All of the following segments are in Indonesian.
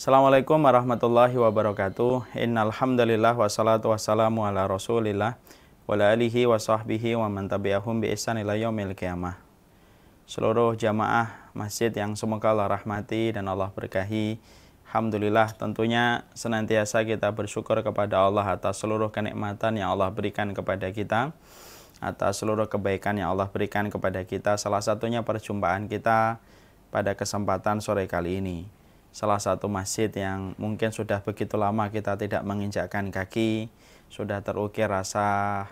Assalamualaikum warahmatullahi wabarakatuh. Innal hamdalillah wassalatu wassalamu ala Rasulillah wa ala alihi wa sahbihi wa man tabi'ahum bi ihsan ila yaumil qiyamah. Seluruh jamaah masjid yang semoga Allah rahmati dan Allah berkahi. Alhamdulillah, tentunya senantiasa kita bersyukur kepada Allah atas seluruh kenikmatan yang Allah berikan kepada kita, atas seluruh kebaikan yang Allah berikan kepada kita. Salah satunya perjumpaan kita pada kesempatan sore kali ini. Salah satu masjid yang mungkin sudah begitu lama kita tidak menginjakkan kaki, sudah terukir rasa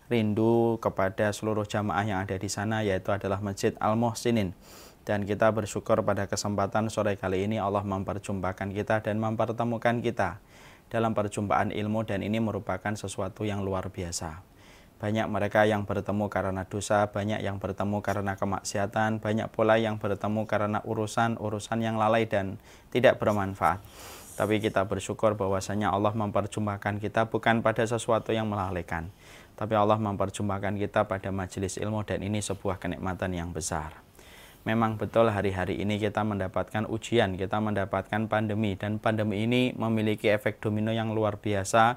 rindu kepada seluruh jamaah yang ada di sana, yaitu adalah Masjid Al-Muhsinin. Dan kita bersyukur pada kesempatan sore kali ini Allah memperjumpakan kita dan mempertemukan kita dalam perjumpaan ilmu, dan ini merupakan sesuatu yang luar biasa. Banyak mereka yang bertemu karena dosa, banyak yang bertemu karena kemaksiatan, banyak pula yang bertemu karena urusan-urusan yang lalai dan tidak bermanfaat. Tapi kita bersyukur bahwasanya Allah memperjumpakan kita bukan pada sesuatu yang melalaikan, tapi Allah memperjumpakan kita pada majelis ilmu, dan ini sebuah kenikmatan yang besar. Memang betul hari-hari ini kita mendapatkan ujian, kita mendapatkan pandemi, dan pandemi ini memiliki efek domino yang luar biasa,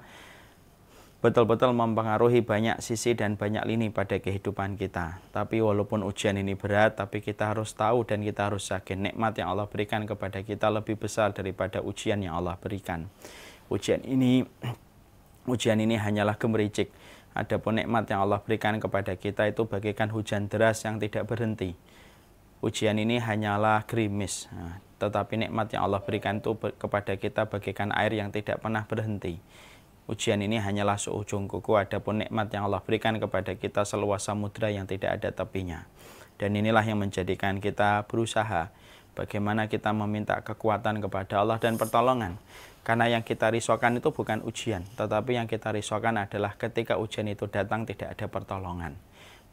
betul-betul mempengaruhi banyak sisi dan banyak lini pada kehidupan kita. Tapi walaupun ujian ini berat, tapi kita harus tahu dan kita harus yakin nikmat yang Allah berikan kepada kita lebih besar daripada ujian yang Allah berikan. Ujian ini hanyalah gemericik. Adapun nikmat yang Allah berikan kepada kita itu bagaikan hujan deras yang tidak berhenti. Ujian ini hanyalah gerimis, tetapi nikmat yang Allah berikan itu kepada kita bagaikan air yang tidak pernah berhenti. Ujian ini hanyalah seujung kuku, adapun nikmat yang Allah berikan kepada kita seluas samudra yang tidak ada tepinya. Dan inilah yang menjadikan kita berusaha bagaimana kita meminta kekuatan kepada Allah dan pertolongan. Karena yang kita risaukan itu bukan ujian, tetapi yang kita risaukan adalah ketika ujian itu datang tidak ada pertolongan.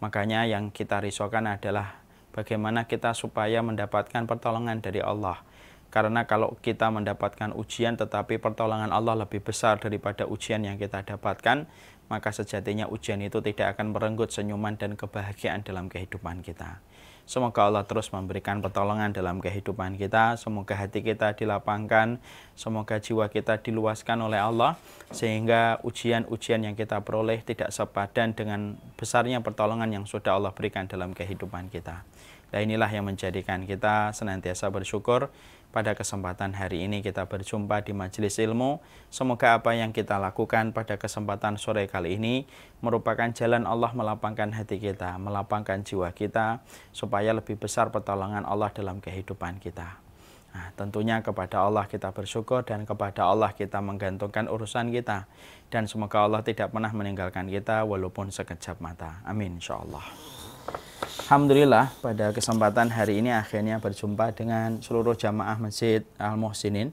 Makanya yang kita risaukan adalah bagaimana kita supaya mendapatkan pertolongan dari Allah. Karena kalau kita mendapatkan ujian tetapi pertolongan Allah lebih besar daripada ujian yang kita dapatkan, maka sejatinya ujian itu tidak akan merenggut senyuman dan kebahagiaan dalam kehidupan kita. Semoga Allah terus memberikan pertolongan dalam kehidupan kita, semoga hati kita dilapangkan, semoga jiwa kita diluaskan oleh Allah, sehingga ujian-ujian yang kita peroleh tidak sepadan dengan besarnya pertolongan yang sudah Allah berikan dalam kehidupan kita. Dan inilah yang menjadikan kita senantiasa bersyukur. Pada kesempatan hari ini kita berjumpa di majelis ilmu. Semoga apa yang kita lakukan pada kesempatan sore kali ini merupakan jalan Allah melapangkan hati kita, melapangkan jiwa kita, supaya lebih besar pertolongan Allah dalam kehidupan kita. Nah, tentunya kepada Allah kita bersyukur dan kepada Allah kita menggantungkan urusan kita. Dan semoga Allah tidak pernah meninggalkan kita walaupun sekejap mata. Amin insyaallah. Alhamdulillah, pada kesempatan hari ini akhirnya berjumpa dengan seluruh jamaah Masjid Al-Muhsinin,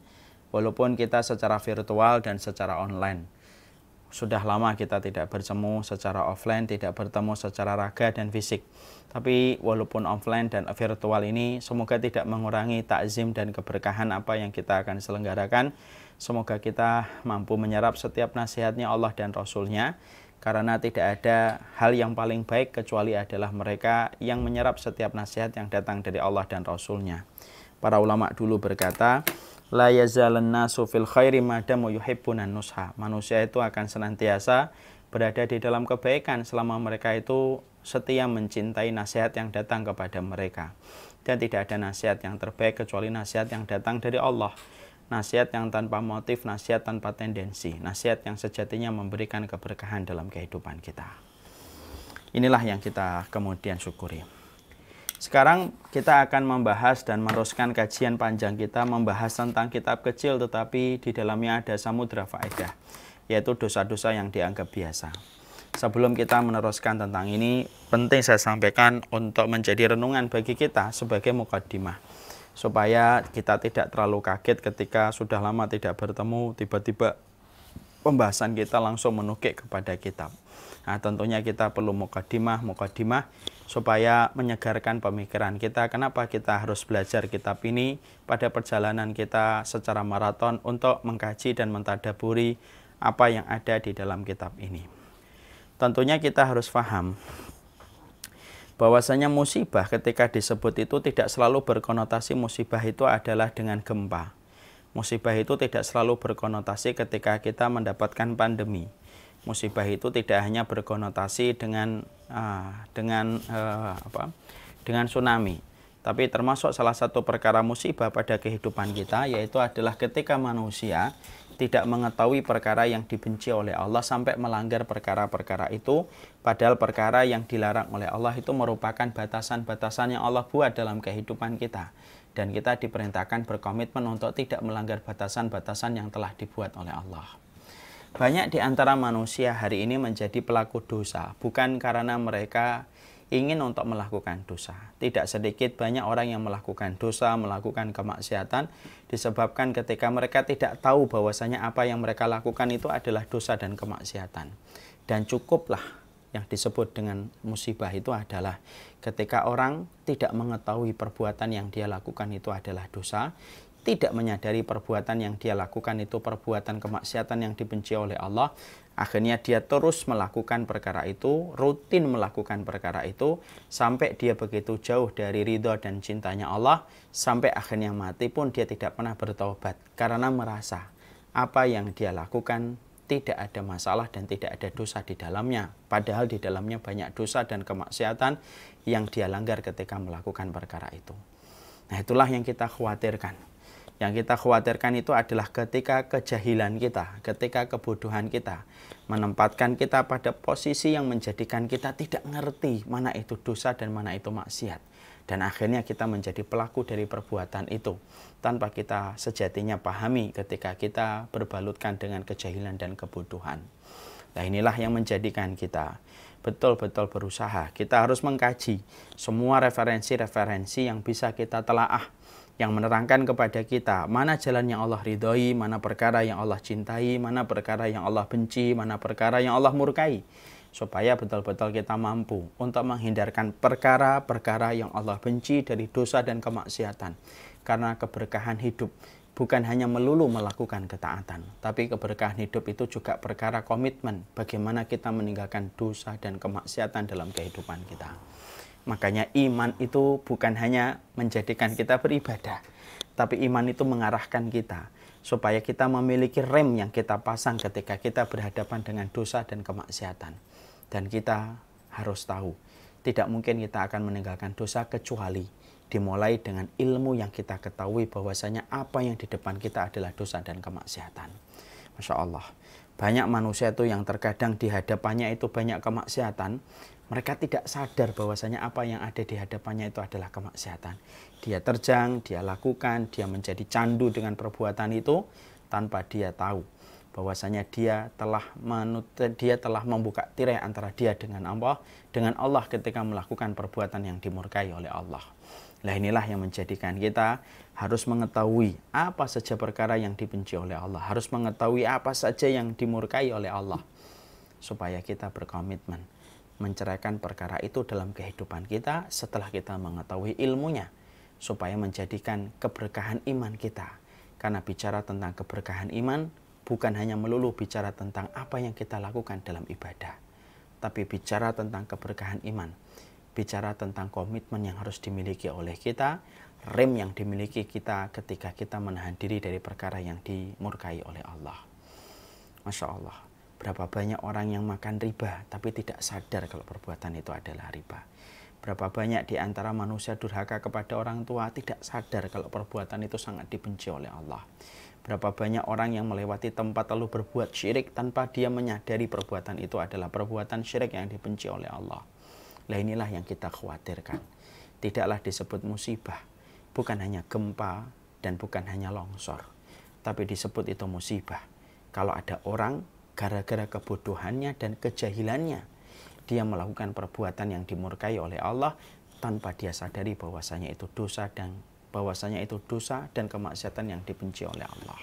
walaupun kita secara virtual dan secara online. Sudah lama kita tidak bertemu secara offline, tidak bertemu secara raga dan fisik. Tapi walaupun offline dan virtual ini, semoga tidak mengurangi takzim dan keberkahan apa yang kita akan selenggarakan. Semoga kita mampu menyerap setiap nasihatnya Allah dan Rasulnya, karena tidak ada hal yang paling baik kecuali adalah mereka yang menyerap setiap nasihat yang datang dari Allah dan Rasulnya. Para ulama dulu berkata, la yazalan nasu fil khairi madamu yuhibbunan nusha. Manusia itu akan senantiasa berada di dalam kebaikan selama mereka itu setia mencintai nasihat yang datang kepada mereka. Dan tidak ada nasihat yang terbaik kecuali nasihat yang datang dari Allah. Nasihat yang tanpa motif, nasihat tanpa tendensi, nasihat yang sejatinya memberikan keberkahan dalam kehidupan kita. Inilah yang kita kemudian syukuri. Sekarang kita akan membahas dan meneruskan kajian panjang kita, membahas tentang kitab kecil tetapi di dalamnya ada samudra faedah, yaitu dosa-dosa yang dianggap biasa. Sebelum kita meneruskan tentang ini, penting saya sampaikan untuk menjadi renungan bagi kita sebagai mukaddimah, supaya kita tidak terlalu kaget ketika sudah lama tidak bertemu, tiba-tiba pembahasan kita langsung menukik kepada kitab. Nah, tentunya kita perlu mukaddimah supaya menyegarkan pemikiran kita. Kenapa kita harus belajar kitab ini pada perjalanan kita secara maraton untuk mengkaji dan mentadaburi apa yang ada di dalam kitab ini. Tentunya kita harus paham bahwasanya musibah ketika disebut itu tidak selalu berkonotasi musibah itu adalah dengan gempa. Musibah itu tidak selalu berkonotasi ketika kita mendapatkan pandemi. Musibah itu tidak hanya berkonotasi dengan tsunami, tapi termasuk salah satu perkara musibah pada kehidupan kita yaitu adalah ketika manusia tidak mengetahui perkara yang dibenci oleh Allah sampai melanggar perkara-perkara itu, padahal perkara yang dilarang oleh Allah itu merupakan batasan-batasan yang Allah buat dalam kehidupan kita, dan kita diperintahkan berkomitmen untuk tidak melanggar batasan-batasan yang telah dibuat oleh Allah. Banyak di antara manusia hari ini menjadi pelaku dosa bukan karena mereka ingin untuk melakukan dosa. Tidak sedikit banyak orang yang melakukan dosa, melakukan kemaksiatan disebabkan ketika mereka tidak tahu bahwasanya apa yang mereka lakukan itu adalah dosa dan kemaksiatan. Dan cukuplah yang disebut dengan musibah itu adalah ketika orang tidak mengetahui perbuatan yang dia lakukan itu adalah dosa, tidak menyadari perbuatan yang dia lakukan itu perbuatan kemaksiatan yang dibenci oleh Allah, akhirnya dia terus melakukan perkara itu, rutin melakukan perkara itu, sampai dia begitu jauh dari ridho dan cintanya Allah, sampai akhirnya mati pun dia tidak pernah bertaubat, karena merasa apa yang dia lakukan tidak ada masalah dan tidak ada dosa di dalamnya. Padahal di dalamnya banyak dosa dan kemaksiatan yang dia langgar ketika melakukan perkara itu. Nah, itulah yang kita khawatirkan. Yang kita khawatirkan itu adalah ketika kejahilan kita, ketika kebodohan kita menempatkan kita pada posisi yang menjadikan kita tidak ngerti mana itu dosa dan mana itu maksiat. Dan akhirnya kita menjadi pelaku dari perbuatan itu tanpa kita sejatinya pahami ketika kita berbalutkan dengan kejahilan dan kebodohan. Nah, inilah yang menjadikan kita betul-betul berusaha. Kita harus mengkaji semua referensi-referensi yang bisa kita telaah, yang menerangkan kepada kita mana jalan yang Allah ridhoi, mana perkara yang Allah cintai, mana perkara yang Allah benci, mana perkara yang Allah murkai, supaya betul-betul kita mampu untuk menghindarkan perkara-perkara yang Allah benci dari dosa dan kemaksiatan. Karena keberkahan hidup bukan hanya melulu melakukan ketaatan, tapi keberkahan hidup itu juga perkara komitmen bagaimana kita meninggalkan dosa dan kemaksiatan dalam kehidupan kita. Makanya iman itu bukan hanya menjadikan kita beribadah, tapi iman itu mengarahkan kita supaya kita memiliki rem yang kita pasang ketika kita berhadapan dengan dosa dan kemaksiatan. Dan kita harus tahu, tidak mungkin kita akan meninggalkan dosa kecuali dimulai dengan ilmu yang kita ketahui bahwasanya apa yang di depan kita adalah dosa dan kemaksiatan. Masya Allah, banyak manusia itu yang terkadang di hadapannya itu banyak kemaksiatan. Mereka tidak sadar bahwasanya apa yang ada di hadapannya itu adalah kemaksiatan. Dia terjang, dia lakukan, dia menjadi candu dengan perbuatan itu tanpa dia tahu bahwasanya dia telah membuka tirai antara dia dengan Allah ketika melakukan perbuatan yang dimurkai oleh Allah. Nah, inilah yang menjadikan kita harus mengetahui apa saja perkara yang dibenci oleh Allah, harus mengetahui apa saja yang dimurkai oleh Allah, supaya kita berkomitmen menceraikan perkara itu dalam kehidupan kita setelah kita mengetahui ilmunya, supaya menjadikan keberkahan iman kita. Karena bicara tentang keberkahan iman bukan hanya melulu bicara tentang apa yang kita lakukan dalam ibadah, tapi bicara tentang keberkahan iman, bicara tentang komitmen yang harus dimiliki oleh kita, rem yang dimiliki kita ketika kita menahan diri dari perkara yang dimurkai oleh Allah. Masya Allah, berapa banyak orang yang makan riba tapi tidak sadar kalau perbuatan itu adalah riba. Berapa banyak di antara manusia durhaka kepada orang tua tidak sadar kalau perbuatan itu sangat dibenci oleh Allah. Berapa banyak orang yang melewati tempat lalu berbuat syirik tanpa dia menyadari perbuatan itu adalah perbuatan syirik yang dibenci oleh Allah. Nah, inilah yang kita khawatirkan. Tidaklah disebut musibah, bukan hanya gempa dan bukan hanya longsor, tapi disebut itu musibah kalau ada orang gara-gara kebodohannya dan kejahilannya dia melakukan perbuatan yang dimurkai oleh Allah tanpa dia sadari bahwasanya itu dosa dan kemaksiatan yang dibenci oleh Allah.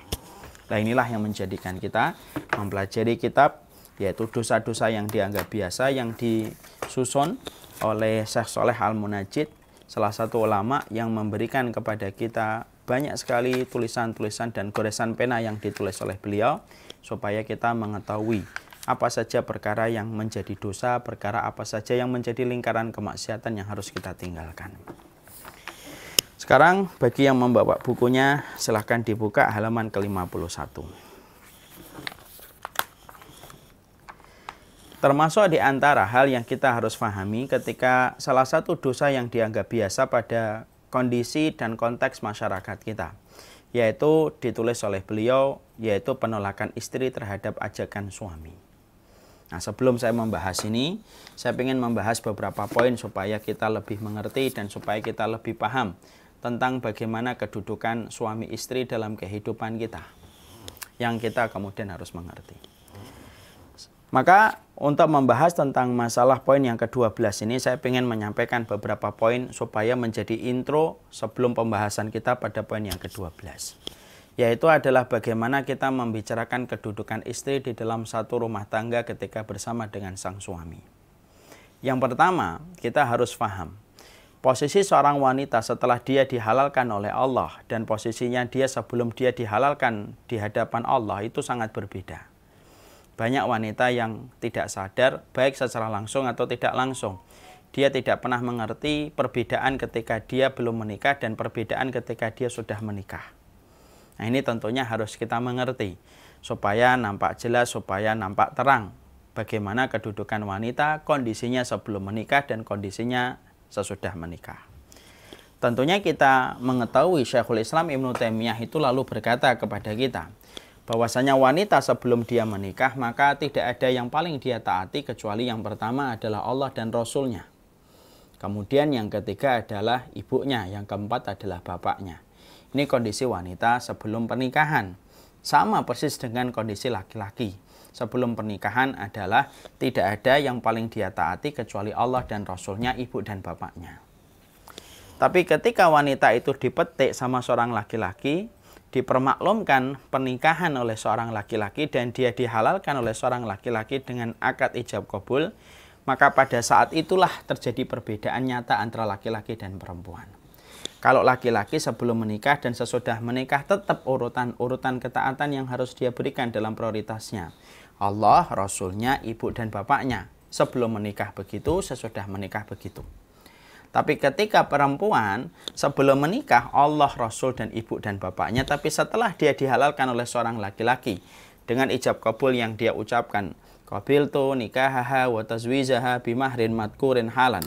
Nah, inilah yang menjadikan kita mempelajari kitab, yaitu dosa-dosa yang dianggap biasa yang disusun oleh Syekh Shaleh Al-Munajjid, salah satu ulama yang memberikan kepada kita banyak sekali tulisan-tulisan dan goresan pena yang ditulis oleh beliau, supaya kita mengetahui apa saja perkara yang menjadi dosa, perkara apa saja yang menjadi lingkaran kemaksiatan yang harus kita tinggalkan. Sekarang bagi yang membawa bukunya silahkan dibuka halaman ke-51. Termasuk di antara hal yang kita harus pahami ketika salah satu dosa yang dianggap biasa pada kondisi dan konteks masyarakat kita, yaitu ditulis oleh beliau, yaitu penolakan istri terhadap ajakan suami. Nah, sebelum saya membahas ini, saya ingin membahas beberapa poin supaya kita lebih mengerti dan supaya kita lebih paham tentang bagaimana kedudukan suami istri dalam kehidupan kita, yang kita kemudian harus mengerti. Maka untuk membahas tentang masalah poin yang ke-12 ini, saya ingin menyampaikan beberapa poin supaya menjadi intro sebelum pembahasan kita pada poin yang ke-12. Yaitu adalah bagaimana kita membicarakan kedudukan istri di dalam satu rumah tangga ketika bersama dengan sang suami. Yang pertama, kita harus paham posisi seorang wanita setelah dia dihalalkan oleh Allah dan posisinya dia sebelum dia dihalalkan di hadapan Allah itu sangat berbeda. Banyak wanita yang tidak sadar, baik secara langsung atau tidak langsung. Dia tidak pernah mengerti perbedaan ketika dia belum menikah dan perbedaan ketika dia sudah menikah. Nah, ini tentunya harus kita mengerti, supaya nampak jelas, supaya nampak terang bagaimana kedudukan wanita, kondisinya sebelum menikah dan kondisinya sesudah menikah. Tentunya kita mengetahui Syekhul Islam Ibnu Taimiyah itu lalu berkata kepada kita, bahwasanya wanita sebelum dia menikah maka tidak ada yang paling dia taati kecuali yang pertama adalah Allah dan Rasulnya. Kemudian yang ketiga adalah ibunya, yang keempat adalah bapaknya. Ini kondisi wanita sebelum pernikahan. Sama persis dengan kondisi laki-laki. Sebelum pernikahan adalah tidak ada yang paling dia taati kecuali Allah dan Rasulnya, ibu dan bapaknya. Tapi ketika wanita itu dipetik sama seorang laki-laki, dipermaklumkan pernikahan oleh seorang laki-laki dan dia dihalalkan oleh seorang laki-laki dengan akad ijab qabul, maka pada saat itulah terjadi perbedaan nyata antara laki-laki dan perempuan. Kalau laki-laki sebelum menikah dan sesudah menikah tetap urutan ketaatan yang harus dia berikan dalam prioritasnya. Allah, Rasulnya, ibu dan bapaknya. Sebelum menikah begitu, sesudah menikah begitu. Tapi ketika perempuan sebelum menikah Allah, Rasul dan ibu dan bapaknya, tapi setelah dia dihalalkan oleh seorang laki-laki dengan ijab kabul yang dia ucapkan, qabiltu nikahaha wa tazwijaha bimahrin madkurin halan.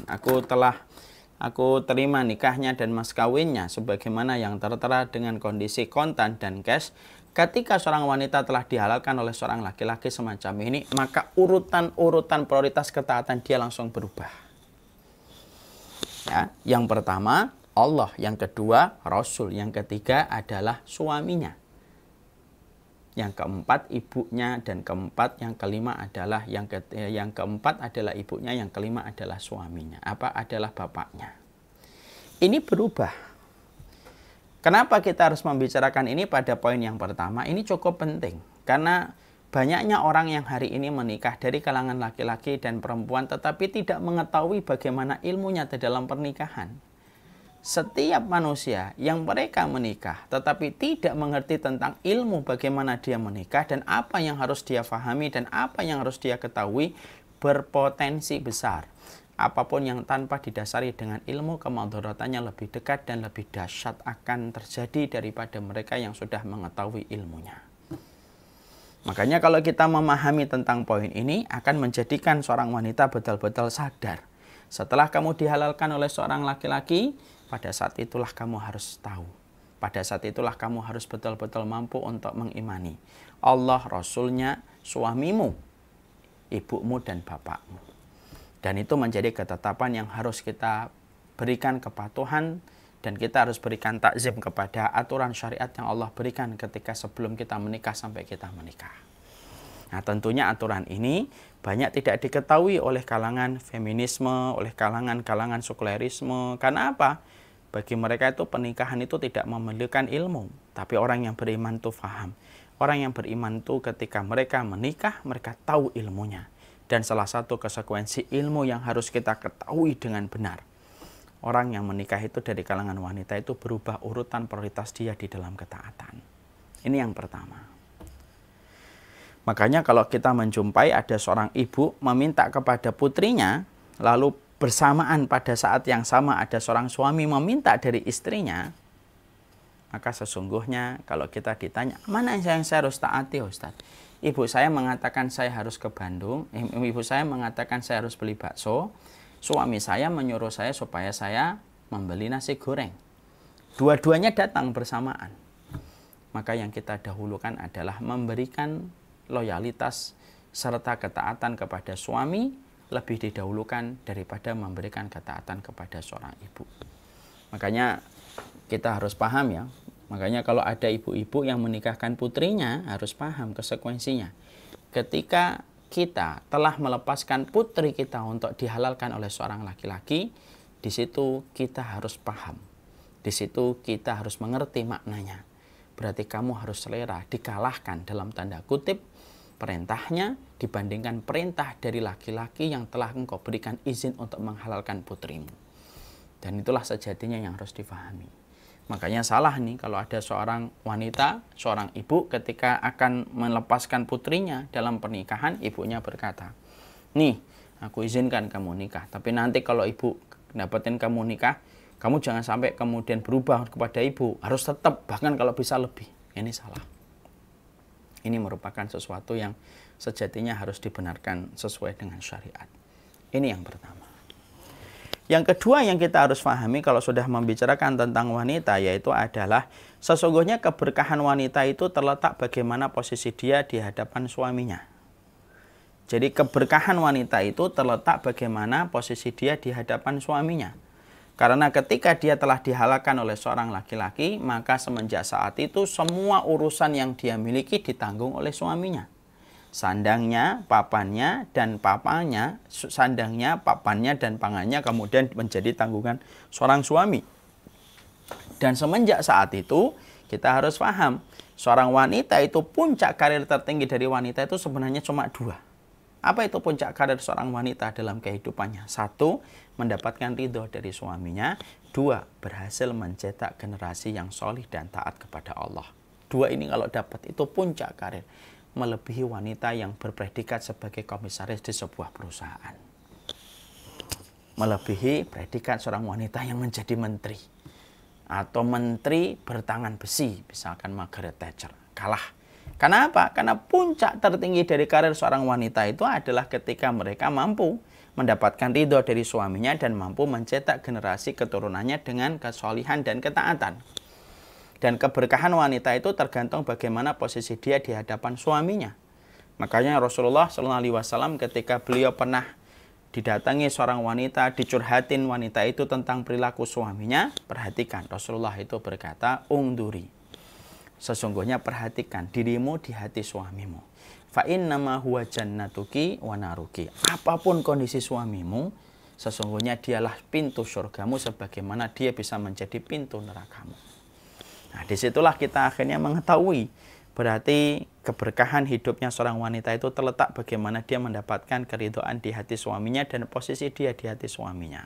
Aku terima nikahnya dan mas kawinnya sebagaimana yang tertera dengan kondisi kontan dan cash. Ketika seorang wanita telah dihalalkan oleh seorang laki-laki semacam ini, maka urutan prioritas ketaatan dia langsung berubah. Ya, yang pertama Allah, yang kedua Rasul, yang ketiga adalah suaminya, yang keempat ibunya, dan yang kelima adalah yang keempat adalah ibunya, yang kelima adalah suaminya, adalah bapaknya. Ini berubah. Kenapa kita harus membicarakan ini pada poin yang pertama? Ini cukup penting karena banyaknya orang yang hari ini menikah dari kalangan laki-laki dan perempuan tetapi tidak mengetahui bagaimana ilmunya di dalam pernikahan. Setiap manusia yang mereka menikah tetapi tidak mengerti tentang ilmu bagaimana dia menikah dan apa yang harus dia pahami dan apa yang harus dia ketahui berpotensi besar. Apapun yang tanpa didasari dengan ilmu, kemadharatannya lebih dekat dan lebih dahsyat akan terjadi daripada mereka yang sudah mengetahui ilmunya. Makanya kalau kita memahami tentang poin ini akan menjadikan seorang wanita betul-betul sadar. Setelah kamu dihalalkan oleh seorang laki-laki, pada saat itulah kamu harus tahu. Pada saat itulah kamu harus betul-betul mampu untuk mengimani Allah, Rasulnya, suamimu, ibumu, dan bapakmu. Dan itu menjadi ketetapan yang harus kita berikan kepatuhan dan kita harus berikan takzim kepada aturan syariat yang Allah berikan ketika sebelum kita menikah sampai kita menikah. Nah, tentunya aturan ini banyak tidak diketahui oleh kalangan feminisme, oleh kalangan sekulerisme. Karena apa? Bagi mereka itu pernikahan itu tidak memerlukan ilmu. Tapi orang yang beriman itu paham. Orang yang beriman itu ketika mereka menikah, mereka tahu ilmunya. Dan salah satu konsekuensi ilmu yang harus kita ketahui dengan benar. Orang yang menikah itu dari kalangan wanita itu berubah urutan prioritas dia di dalam ketaatan. Ini yang pertama. Makanya kalau kita menjumpai ada seorang ibu meminta kepada putrinya, lalu bersamaan pada saat yang sama ada seorang suami meminta dari istrinya, maka sesungguhnya kalau kita ditanya, mana yang saya harus taati Ustaz? Ibu saya mengatakan saya harus ke Bandung, ibu saya mengatakan saya harus beli bakso, suami saya menyuruh saya supaya saya membeli nasi goreng. Dua-duanya datang bersamaan. Maka yang kita dahulukan adalah memberikan loyalitas serta ketaatan kepada suami lebih didahulukan daripada memberikan ketaatan kepada seorang ibu. Makanya kita harus paham ya. Makanya kalau ada ibu-ibu yang menikahkan putrinya harus paham konsekuensinya. Ketika kita telah melepaskan putri kita untuk dihalalkan oleh seorang laki-laki, di situ kita harus paham. Di situ kita harus mengerti maknanya. Berarti kamu harus selera dikalahkan dalam tanda kutip perintahnya dibandingkan perintah dari laki-laki yang telah engkau berikan izin untuk menghalalkan putrimu. Dan itulah sejatinya yang harus difahami. Makanya salah nih kalau ada seorang wanita, seorang ibu ketika akan melepaskan putrinya dalam pernikahan, ibunya berkata, nih aku izinkan kamu nikah, tapi nanti kalau ibu dapetin kamu nikah, kamu jangan sampai kemudian berubah kepada ibu, harus tetap, bahkan kalau bisa lebih. Ini salah. Ini merupakan sesuatu yang sejatinya harus dibenarkan sesuai dengan syariat. Ini yang pertama. Yang kedua yang kita harus pahami kalau sudah membicarakan tentang wanita, yaitu adalah sesungguhnya keberkahan wanita itu terletak bagaimana posisi dia di hadapan suaminya. Jadi keberkahan wanita itu terletak bagaimana posisi dia di hadapan suaminya. Karena ketika dia telah dihalalkan oleh seorang laki-laki, maka semenjak saat itu semua urusan yang dia miliki ditanggung oleh suaminya. Sandangnya, papannya, dan papanya, sandangnya, papannya, dan pangannya kemudian menjadi tanggungan seorang suami. Dan semenjak saat itu, kita harus paham, seorang wanita itu puncak karir tertinggi dari wanita itu sebenarnya cuma dua. Apa itu puncak karir seorang wanita dalam kehidupannya? Satu, mendapatkan ridho dari suaminya. Dua, berhasil mencetak generasi yang solih dan taat kepada Allah. Dua ini kalau dapat itu puncak karir. Melebihi wanita yang berpredikat sebagai komisaris di sebuah perusahaan. Melebihi predikat seorang wanita yang menjadi menteri. Atau menteri bertangan besi, misalkan Margaret Thatcher. Kalah. Kenapa? Karena puncak tertinggi dari karir seorang wanita itu adalah ketika mereka mampu mendapatkan ridho dari suaminya dan mampu mencetak generasi keturunannya dengan kesolihan dan ketaatan. Dan keberkahan wanita itu tergantung bagaimana posisi dia di hadapan suaminya. Makanya Rasulullah SAW ketika beliau pernah didatangi seorang wanita, dicurhatin wanita itu tentang perilaku suaminya, perhatikan. Rasulullah itu berkata, ungduri. Sesungguhnya perhatikan dirimu di hati suamimu. Fa innama huwa jannatuki wa naruki. Apapun kondisi suamimu, sesungguhnya dialah pintu surgamu sebagaimana dia bisa menjadi pintu nerakamu. Nah, disitulah kita akhirnya mengetahui berarti keberkahan hidupnya seorang wanita itu terletak bagaimana dia mendapatkan keridhaan di hati suaminya dan posisi dia di hati suaminya.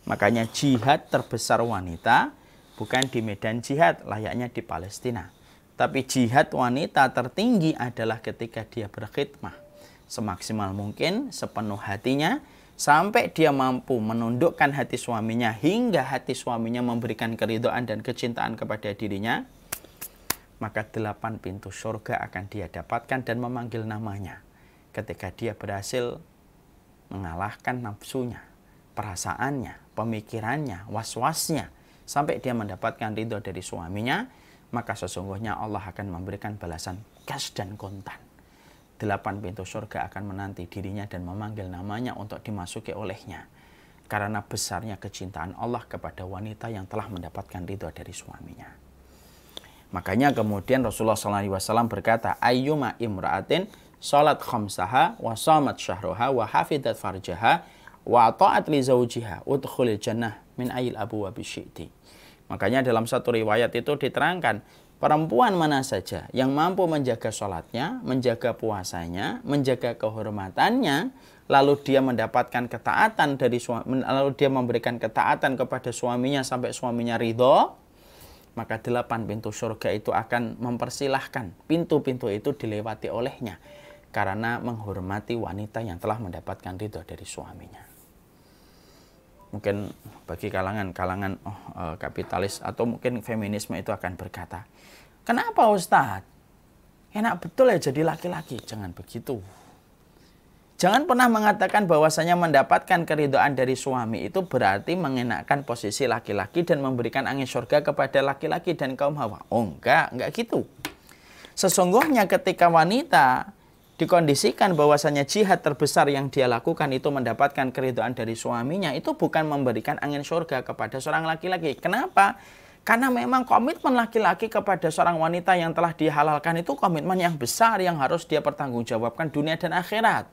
Makanya jihad terbesar wanita bukan di medan jihad layaknya di Palestina. Tapi jihad wanita tertinggi adalah ketika dia berkhidmah semaksimal mungkin, sepenuh hatinya, sampai dia mampu menundukkan hati suaminya hingga hati suaminya memberikan keridhaan dan kecintaan kepada dirinya. Maka 8 pintu surga akan dia dapatkan dan memanggil namanya ketika dia berhasil mengalahkan nafsunya, perasaannya, pemikirannya, was-wasnya, sampai dia mendapatkan ridho dari suaminya, maka sesungguhnya Allah akan memberikan balasan cash dan kontan. 8 pintu surga akan menanti dirinya dan memanggil namanya untuk dimasuki olehnya. Karena besarnya kecintaan Allah kepada wanita yang telah mendapatkan ridho dari suaminya. Makanya kemudian Rasulullah SAW berkata, ayyuma imra'atin salat khamsaha wa shamat syahroha wa hafidat farjaha wa ta'at li zawjiha udkhulil jannah min ayil abwabi syi'ti. Makanya dalam satu riwayat itu diterangkan, perempuan mana saja yang mampu menjaga sholatnya, menjaga puasanya, menjaga kehormatannya, lalu dia mendapatkan ketaatan dari lalu dia memberikan ketaatan kepada suaminya sampai suaminya ridho, maka 8 pintu surga itu akan mempersilahkan pintu-pintu itu dilewati olehnya karena menghormati wanita yang telah mendapatkan ridho dari suaminya. mungkin bagi kalangan kapitalis atau mungkin feminisme itu akan berkata, kenapa Ustadz? Enak betul ya jadi laki-laki. Jangan begitu. Jangan pernah mengatakan bahwasanya mendapatkan keridhaan dari suami itu berarti mengenakan posisi laki-laki dan memberikan angin surga kepada laki-laki dan kaum hawa. Oh enggak gitu. Sesungguhnya ketika wanita dikondisikan bahwasanya jihad terbesar yang dia lakukan itu mendapatkan keridhaan dari suaminya, itu bukan memberikan angin surga kepada seorang laki-laki. Kenapa? Karena memang komitmen laki-laki kepada seorang wanita yang telah dihalalkan itu komitmen yang besar yang harus dia pertanggungjawabkan dunia dan akhirat.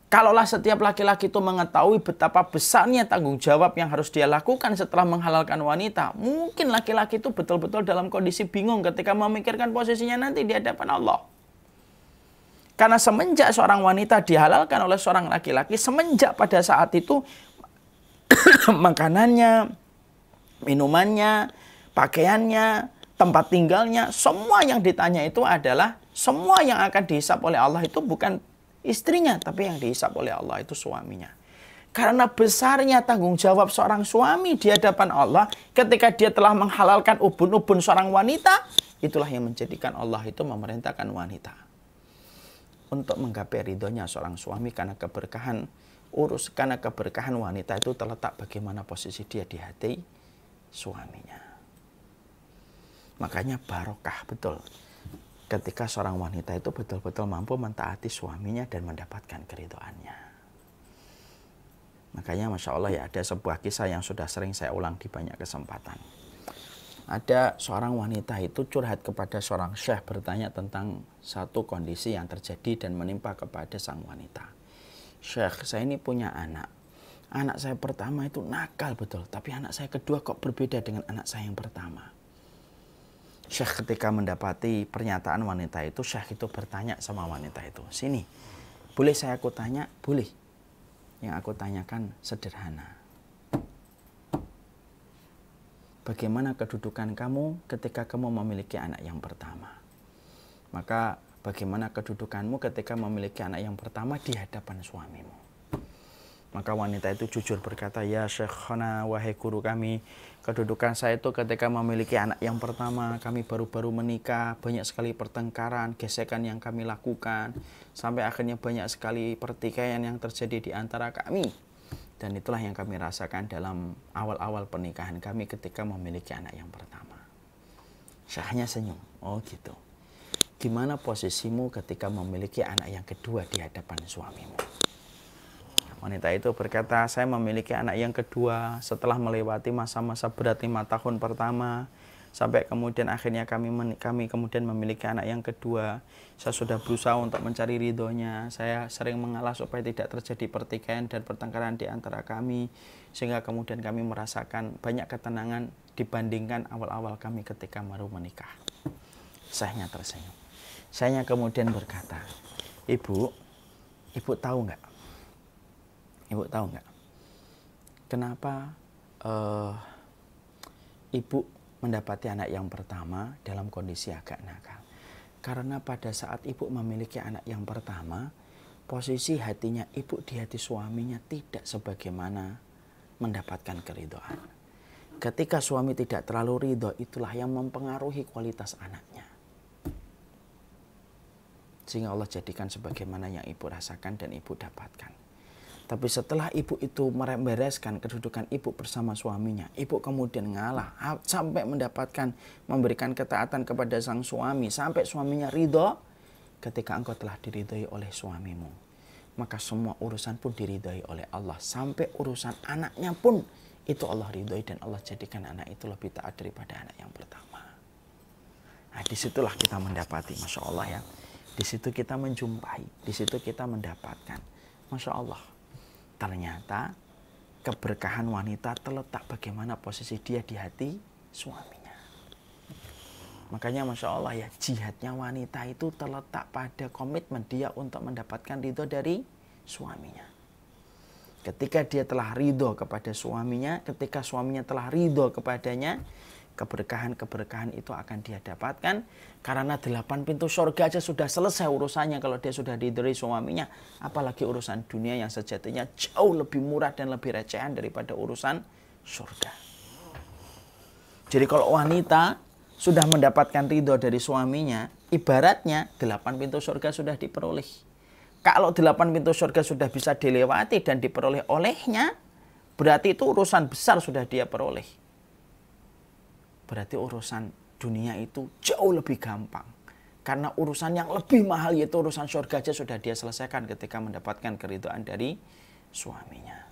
Kalaulah setiap laki-laki itu mengetahui betapa besarnya tanggung jawab yang harus dia lakukan setelah menghalalkan wanita, mungkin laki-laki itu betul-betul dalam kondisi bingung ketika memikirkan posisinya nanti di hadapan Allah. Karena semenjak seorang wanita dihalalkan oleh seorang laki-laki, semenjak pada saat itu makanannya, minumannya, pakaiannya, tempat tinggalnya, semua yang ditanya itu adalah semua yang akan dihisap oleh Allah itu bukan istrinya, tapi yang dihisap oleh Allah itu suaminya. Karena besarnya tanggung jawab seorang suami di hadapan Allah ketika dia telah menghalalkan ubun-ubun seorang wanita, itulah yang menjadikan Allah itu memerintahkan wanita untuk menggapai ridhonya seorang suami karena keberkahan wanita itu terletak bagaimana posisi dia di hati suaminya. Makanya barokah betul ketika seorang wanita itu betul-betul mampu mentaati suaminya dan mendapatkan keridhoannya. Makanya Masya Allah ya, ada sebuah kisah yang sudah sering saya ulang di banyak kesempatan. Ada seorang wanita itu curhat kepada seorang syekh bertanya tentang satu kondisi yang terjadi dan menimpa kepada sang wanita. Syekh, saya ini punya anak. Anak saya pertama itu nakal betul, tapi anak saya kedua kok berbeda dengan anak saya yang pertama. Syekh ketika mendapati pernyataan wanita itu, Syekh itu bertanya sama wanita itu, sini, boleh saya aku tanya? Boleh. Yang aku tanyakan sederhana. Bagaimana kedudukan kamu ketika kamu memiliki anak yang pertama? Maka bagaimana kedudukanmu ketika memiliki anak yang pertama di hadapan suamimu? Maka wanita itu jujur berkata, ya Syekhana, wahai guru kami, kedudukan saya itu ketika memiliki anak yang pertama, kami baru-baru menikah, banyak sekali pertengkaran, gesekan yang kami lakukan, sampai akhirnya banyak sekali pertikaian yang terjadi di antara kami. Dan itulah yang kami rasakan dalam awal-awal pernikahan kami ketika memiliki anak yang pertama. Syekhnya senyum, oh gitu. Gimana posisimu ketika memiliki anak yang kedua di hadapan suamimu? Wanita itu berkata, saya memiliki anak yang kedua setelah melewati masa-masa berat 5 tahun pertama. Sampai kemudian akhirnya kami kemudian memiliki anak yang kedua. Saya sudah berusaha untuk mencari ridhonya. Saya sering mengalah supaya tidak terjadi pertikaian dan pertengkaran di antara kami. Sehingga kemudian kami merasakan banyak ketenangan dibandingkan awal-awal kami ketika baru menikah. Saya tersenyum. Saya kemudian berkata, Ibu tahu nggak? Ibu tahu nggak? Kenapa ibu mendapati anak yang pertama dalam kondisi agak nakal? Karena pada saat ibu memiliki anak yang pertama, posisi hatinya ibu di hati suaminya tidak sebagaimana mendapatkan keridhaan. Ketika suami tidak terlalu ridho, itulah yang mempengaruhi kualitas anaknya. Sehingga Allah jadikan sebagaimana yang ibu rasakan dan ibu dapatkan. Tapi setelah ibu itu membereskan kedudukan ibu bersama suaminya, ibu kemudian ngalah sampai memberikan ketaatan kepada sang suami, sampai suaminya ridho. Ketika engkau telah diridhoi oleh suamimu, maka semua urusan pun diridhoi oleh Allah. Sampai urusan anaknya pun itu Allah ridhoi dan Allah jadikan anak itu lebih taat daripada anak yang pertama. Nah, disitulah kita mendapati, Masya Allah ya. Di situ kita menjumpai, di situ kita mendapatkan, Masya Allah. Ternyata keberkahan wanita terletak bagaimana posisi dia di hati suaminya. Makanya Masya Allah ya, jihadnya wanita itu terletak pada komitmen dia untuk mendapatkan ridho dari suaminya. Ketika dia telah ridho kepada suaminya, ketika suaminya telah ridho kepadanya, keberkahan-keberkahan itu akan dia dapatkan karena 8 pintu surga aja sudah selesai urusannya kalau dia sudah diridhoi suaminya, apalagi urusan dunia yang sejatinya jauh lebih murah dan lebih recehan daripada urusan surga. Jadi kalau wanita sudah mendapatkan ridho dari suaminya, ibaratnya 8 pintu surga sudah diperoleh. Kalau 8 pintu surga sudah bisa dilewati dan diperoleh olehnya, berarti itu urusan besar sudah dia peroleh. Berarti urusan dunia itu jauh lebih gampang. Karena urusan yang lebih mahal yaitu urusan surga aja sudah dia selesaikan ketika mendapatkan keridhaan dari suaminya.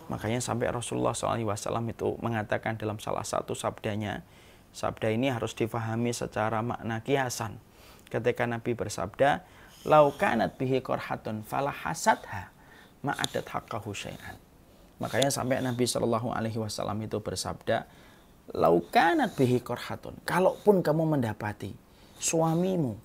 Makanya sampai Rasulullah SAW itu mengatakan dalam salah satu sabdanya, sabda ini harus difahami secara makna kiasan. Ketika Nabi bersabda, "Lau kanat bihi qarhatun fala hasadha ma'adat haqqahu syai'an." Makanya sampai Nabi SAW itu bersabda, "Lau kanat bihi qarhatun." Kalaupun kamu mendapati suamimu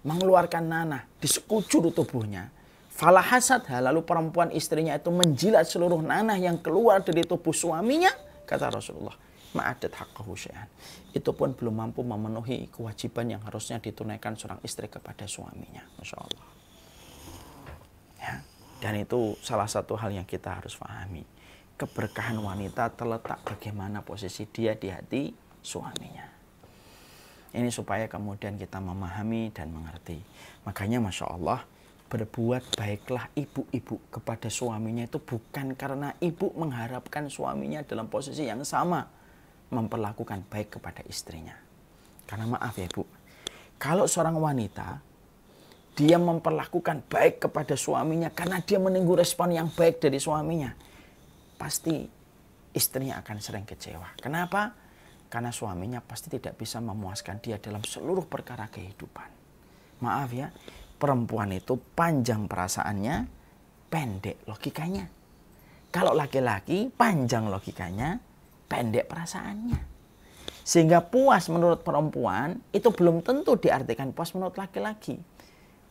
mengeluarkan nanah di sekujur tubuhnya, fala hasadha, lalu perempuan istrinya itu menjilat seluruh nanah yang keluar dari tubuh suaminya, kata Rasulullah, ma'adat haqqahu syai'an. Itu pun belum mampu memenuhi kewajiban yang harusnya ditunaikan seorang istri kepada suaminya. Masya Allah. Ya, dan itu salah satu hal yang kita harus pahami. Keberkahan wanita terletak bagaimana posisi dia di hati suaminya. Ini supaya kemudian kita memahami dan mengerti. Makanya Masya Allah, berbuat baiklah ibu-ibu kepada suaminya itu bukan karena ibu mengharapkan suaminya dalam posisi yang sama memperlakukan baik kepada istrinya. Karena maaf ya Bu, kalau seorang wanita dia memperlakukan baik kepada suaminya karena dia menunggu respon yang baik dari suaminya, pasti istrinya akan sering kecewa. Kenapa? Karena suaminya pasti tidak bisa memuaskan dia dalam seluruh perkara kehidupan. Maaf ya, perempuan itu panjang perasaannya, pendek logikanya. Kalau laki-laki panjang logikanya, pendek perasaannya. Sehingga puas menurut perempuan itu belum tentu diartikan puas menurut laki-laki.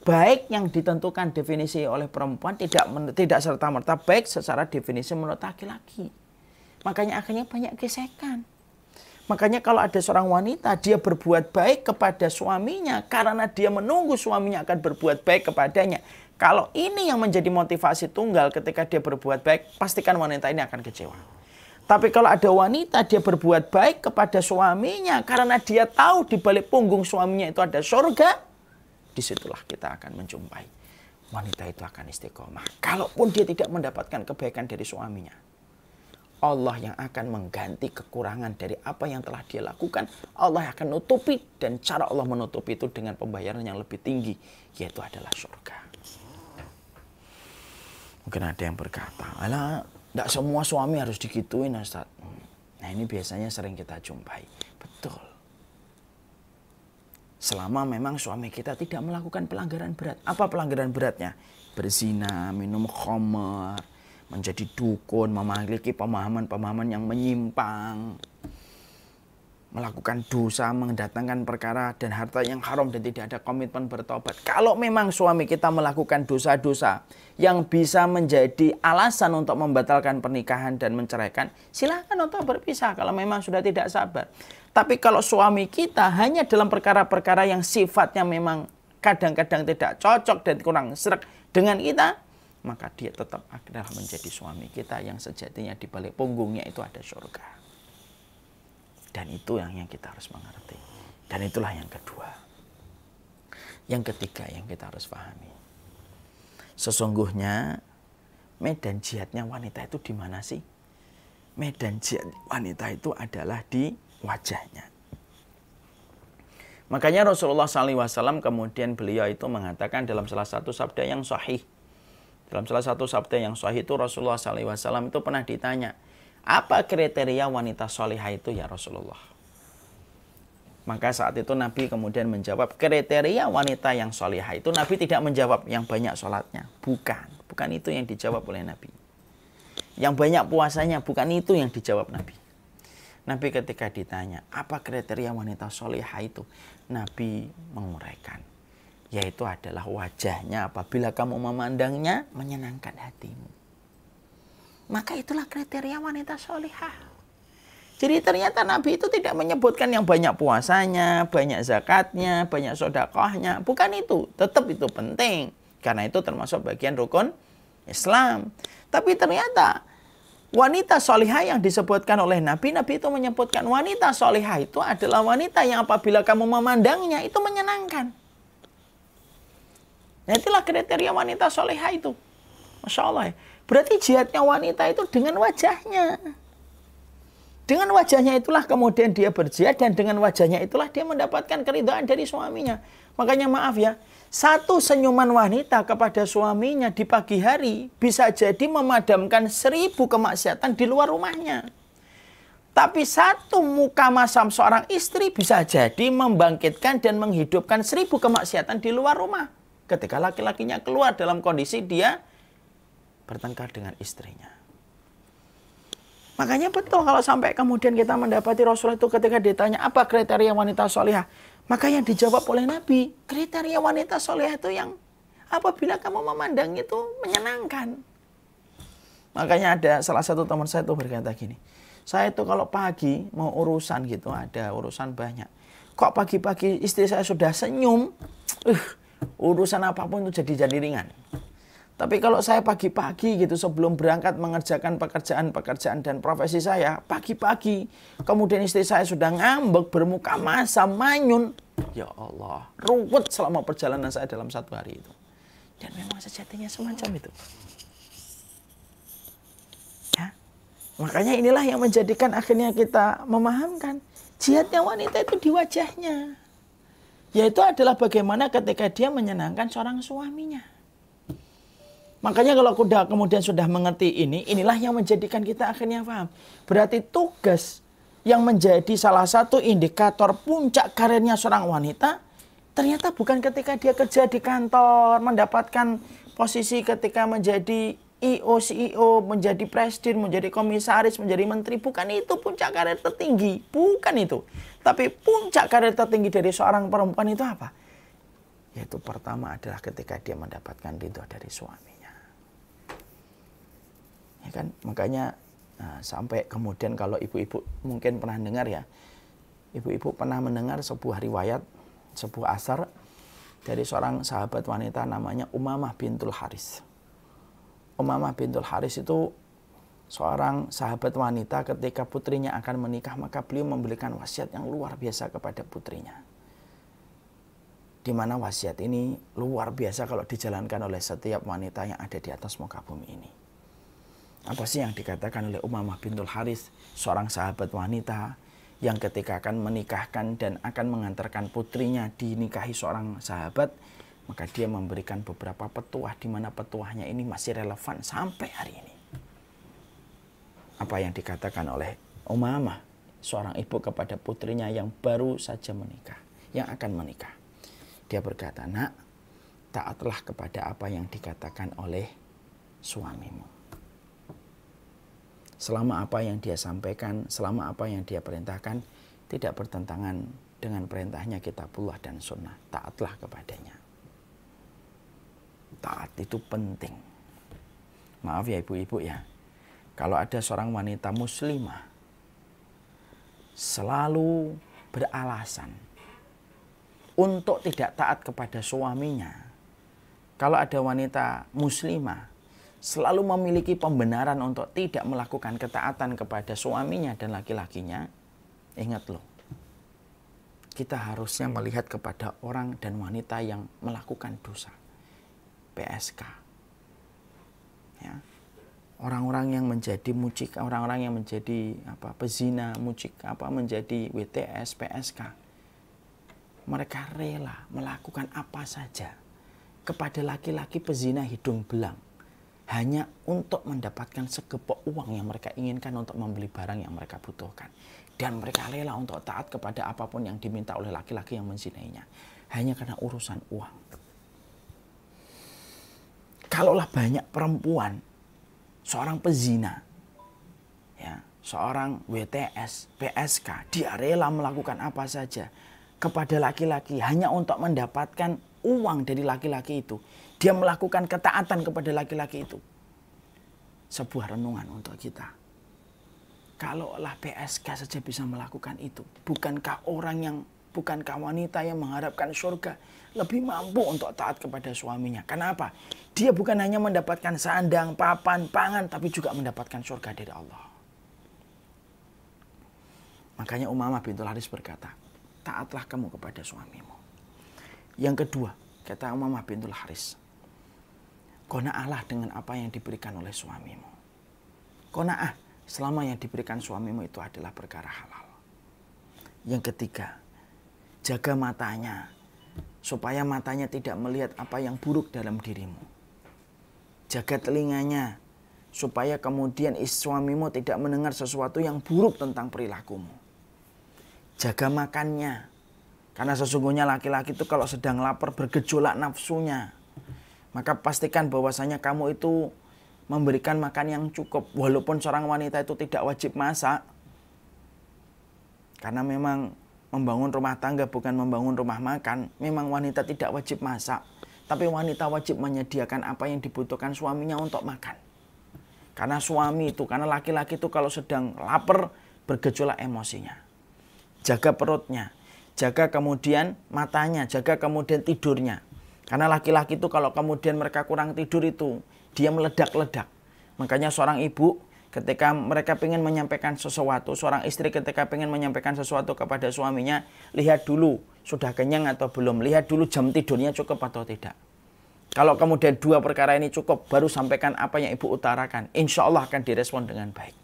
Baik yang ditentukan definisi oleh perempuan tidak serta-merta baik secara definisi menurut laki-laki. Makanya akhirnya banyak gesekan. Makanya kalau ada seorang wanita dia berbuat baik kepada suaminya karena dia menunggu suaminya akan berbuat baik kepadanya. Kalau ini yang menjadi motivasi tunggal ketika dia berbuat baik, pastikan wanita ini akan kecewa. Tapi kalau ada wanita dia berbuat baik kepada suaminya karena dia tahu di balik punggung suaminya itu ada surga, disitulah kita akan menjumpai wanita itu akan istiqomah. Kalaupun dia tidak mendapatkan kebaikan dari suaminya, Allah yang akan mengganti kekurangan dari apa yang telah dia lakukan. Allah akan nutupi, dan cara Allah menutupi itu dengan pembayaran yang lebih tinggi, yaitu adalah surga. Mungkin ada yang berkata, alah, tidak semua suami harus digituin Ustaz. Nah ini biasanya sering kita jumpai. Betul. Selama memang suami kita tidak melakukan pelanggaran berat. Apa pelanggaran beratnya? Berzina, minum khamar, menjadi dukun, memiliki pemahaman-pemahaman yang menyimpang, melakukan dosa, mendatangkan perkara dan harta yang haram dan tidak ada komitmen bertobat. Kalau memang suami kita melakukan dosa-dosa yang bisa menjadi alasan untuk membatalkan pernikahan dan menceraikan, silakan untuk berpisah kalau memang sudah tidak sabar. Tapi kalau suami kita hanya dalam perkara-perkara yang sifatnya memang kadang-kadang tidak cocok dan kurang sreg dengan kita, maka dia tetap adalah menjadi suami kita yang sejatinya di balik punggungnya itu ada surga. Dan itu yang kita harus mengerti. Dan itulah yang kedua. Yang ketiga yang kita harus pahami. Sesungguhnya medan jihadnya wanita itu di mana sih? Medan jihad wanita itu adalah di wajahnya. Makanya Rasulullah SAW kemudian beliau itu mengatakan dalam salah satu sabda yang sahih. Dalam salah satu sabda yang sahih itu Rasulullah SAW itu pernah ditanya, apa kriteria wanita solihah itu ya Rasulullah? Maka saat itu Nabi kemudian menjawab, kriteria wanita yang solihah itu Nabi tidak menjawab yang banyak sholatnya. Bukan itu yang dijawab oleh Nabi. Yang banyak puasanya, bukan itu yang dijawab Nabi. Nabi ketika ditanya, apa kriteria wanita solihah itu? Nabi menguraikan, yaitu adalah wajahnya apabila kamu memandangnya menyenangkan hatimu. Maka itulah kriteria wanita solihah. Jadi ternyata Nabi itu tidak menyebutkan yang banyak puasanya, banyak zakatnya, banyak sedekahnya. Bukan itu. Tetap itu penting. Karena itu termasuk bagian rukun Islam. Tapi ternyata wanita solihah yang disebutkan oleh Nabi, Nabi itu menyebutkan wanita solihah itu adalah wanita yang apabila kamu memandangnya itu menyenangkan. Nah, itulah kriteria wanita solihah itu. Masya Allah. Berarti jihadnya wanita itu dengan wajahnya. Dengan wajahnya itulah kemudian dia berjihad, dan dengan wajahnya itulah dia mendapatkan keridhaan dari suaminya. Makanya maaf ya, satu senyuman wanita kepada suaminya di pagi hari bisa jadi memadamkan 1000 kemaksiatan di luar rumahnya. Tapi satu muka masam seorang istri bisa jadi membangkitkan dan menghidupkan 1000 kemaksiatan di luar rumah. Ketika laki-lakinya keluar dalam kondisi dia bertengkar dengan istrinya. Makanya betul kalau sampai kemudian kita mendapati Rasulullah itu ketika ditanya apa kriteria wanita solihah, maka yang dijawab oleh Nabi, kriteria wanita solihah itu yang apabila kamu memandang itu menyenangkan. Makanya ada salah satu teman saya itu berkata gini, saya itu kalau pagi mau urusan gitu, ada urusan banyak, kok pagi-pagi istri saya sudah senyum, urusan apapun itu jadi ringan. Tapi kalau saya pagi-pagi gitu sebelum berangkat mengerjakan pekerjaan dan profesi saya, pagi-pagi kemudian istri saya sudah ngambek, bermuka masam, manyun. Ya Allah, ruwet selama perjalanan saya dalam satu hari itu. Dan memang sejatinya semacam itu. Ya. Makanya inilah yang menjadikan akhirnya kita memahamkan jihadnya wanita itu di wajahnya. Yaitu adalah bagaimana ketika dia menyenangkan seorang suaminya. Makanya kalau kemudian sudah mengerti ini, inilah yang menjadikan kita akhirnya paham. Berarti tugas yang menjadi salah satu indikator puncak karirnya seorang wanita, ternyata bukan ketika dia kerja di kantor, mendapatkan posisi ketika menjadi IO, CEO, menjadi presiden, menjadi komisaris, menjadi menteri. Bukan itu puncak karir tertinggi. Bukan itu. Tapi puncak karir tertinggi dari seorang perempuan itu apa? Yaitu pertama adalah ketika dia mendapatkan ridho dari suaminya. Ya kan? Makanya sampai kemudian kalau ibu-ibu mungkin pernah dengar ya, ibu-ibu pernah mendengar sebuah riwayat, sebuah asar dari seorang sahabat wanita namanya Umamah bintul Haris. Umamah bintul Haris itu seorang sahabat wanita ketika putrinya akan menikah, maka beliau memberikan wasiat yang luar biasa kepada putrinya. Di mana wasiat ini luar biasa kalau dijalankan oleh setiap wanita yang ada di atas muka bumi ini. Apa sih yang dikatakan oleh Umamah bintul Haris, seorang sahabat wanita yang ketika akan menikahkan dan akan mengantarkan putrinya dinikahi seorang sahabat, maka dia memberikan beberapa petuah di mana petuahnya ini masih relevan sampai hari ini. Apa yang dikatakan oleh Umamah, seorang ibu kepada putrinya yang baru saja menikah, yang akan menikah. Dia berkata, "Nak, taatlah kepada apa yang dikatakan oleh suamimu. Selama apa yang dia sampaikan, selama apa yang dia perintahkan tidak bertentangan dengan perintahnya kitabullah dan sunnah, taatlah kepadanya." Taat itu penting. Maaf ya ibu-ibu ya, kalau ada seorang wanita muslimah selalu beralasan untuk tidak taat kepada suaminya, kalau ada wanita muslimah selalu memiliki pembenaran untuk tidak melakukan ketaatan kepada suaminya dan laki-lakinya, ingat loh, kita harusnya melihat kepada orang dan wanita yang melakukan dosa. PSK. Ya. Orang-orang yang menjadi mucik, orang-orang yang menjadi pezina, mucik, menjadi WTS, PSK. Mereka rela melakukan apa saja kepada laki-laki pezina hidung belang hanya untuk mendapatkan segepok uang yang mereka inginkan untuk membeli barang yang mereka butuhkan. Dan mereka rela untuk taat kepada apapun yang diminta oleh laki-laki yang menzinainya hanya karena urusan uang. Kalaulah banyak perempuan, seorang pezina, ya, seorang WTS, PSK, dia rela melakukan apa saja kepada laki-laki hanya untuk mendapatkan uang dari laki-laki itu. Dia melakukan ketaatan kepada laki-laki itu. Sebuah renungan untuk kita. Kalaulah PSK saja bisa melakukan itu, bukankah wanita yang mengharapkan surga lebih mampu untuk taat kepada suaminya? Kenapa? Dia bukan hanya mendapatkan sandang, papan, pangan, tapi juga mendapatkan surga dari Allah. Makanya Umamah bintul Haris berkata, taatlah kamu kepada suamimu. Yang kedua, kata Umamah bintul Haris, qanaahlah dengan apa yang diberikan oleh suamimu. Qanaah selama yang diberikan suamimu itu adalah perkara halal. Yang ketiga, jaga matanya supaya matanya tidak melihat apa yang buruk dalam dirimu. Jaga telinganya supaya kemudian suamimu tidak mendengar sesuatu yang buruk tentang perilakumu. Jaga makannya, karena sesungguhnya laki-laki itu kalau sedang lapar bergejolak nafsunya, maka pastikan bahwasanya kamu itu memberikan makan yang cukup. Walaupun seorang wanita itu tidak wajib masak, karena memang membangun rumah tangga bukan membangun rumah makan. Memang wanita tidak wajib masak, tapi wanita wajib menyediakan apa yang dibutuhkan suaminya untuk makan. Karena laki-laki itu kalau sedang lapar bergejolak emosinya. Jaga perutnya, jaga kemudian matanya, jaga kemudian tidurnya. Karena laki-laki itu kalau kemudian mereka kurang tidur itu, dia meledak-ledak. Makanya seorang ibu ketika mereka ingin menyampaikan sesuatu, seorang istri ketika ingin menyampaikan sesuatu kepada suaminya, lihat dulu sudah kenyang atau belum, lihat dulu jam tidurnya cukup atau tidak. Kalau kemudian dua perkara ini cukup, baru sampaikan apa yang ibu utarakan, insya Allah akan direspon dengan baik.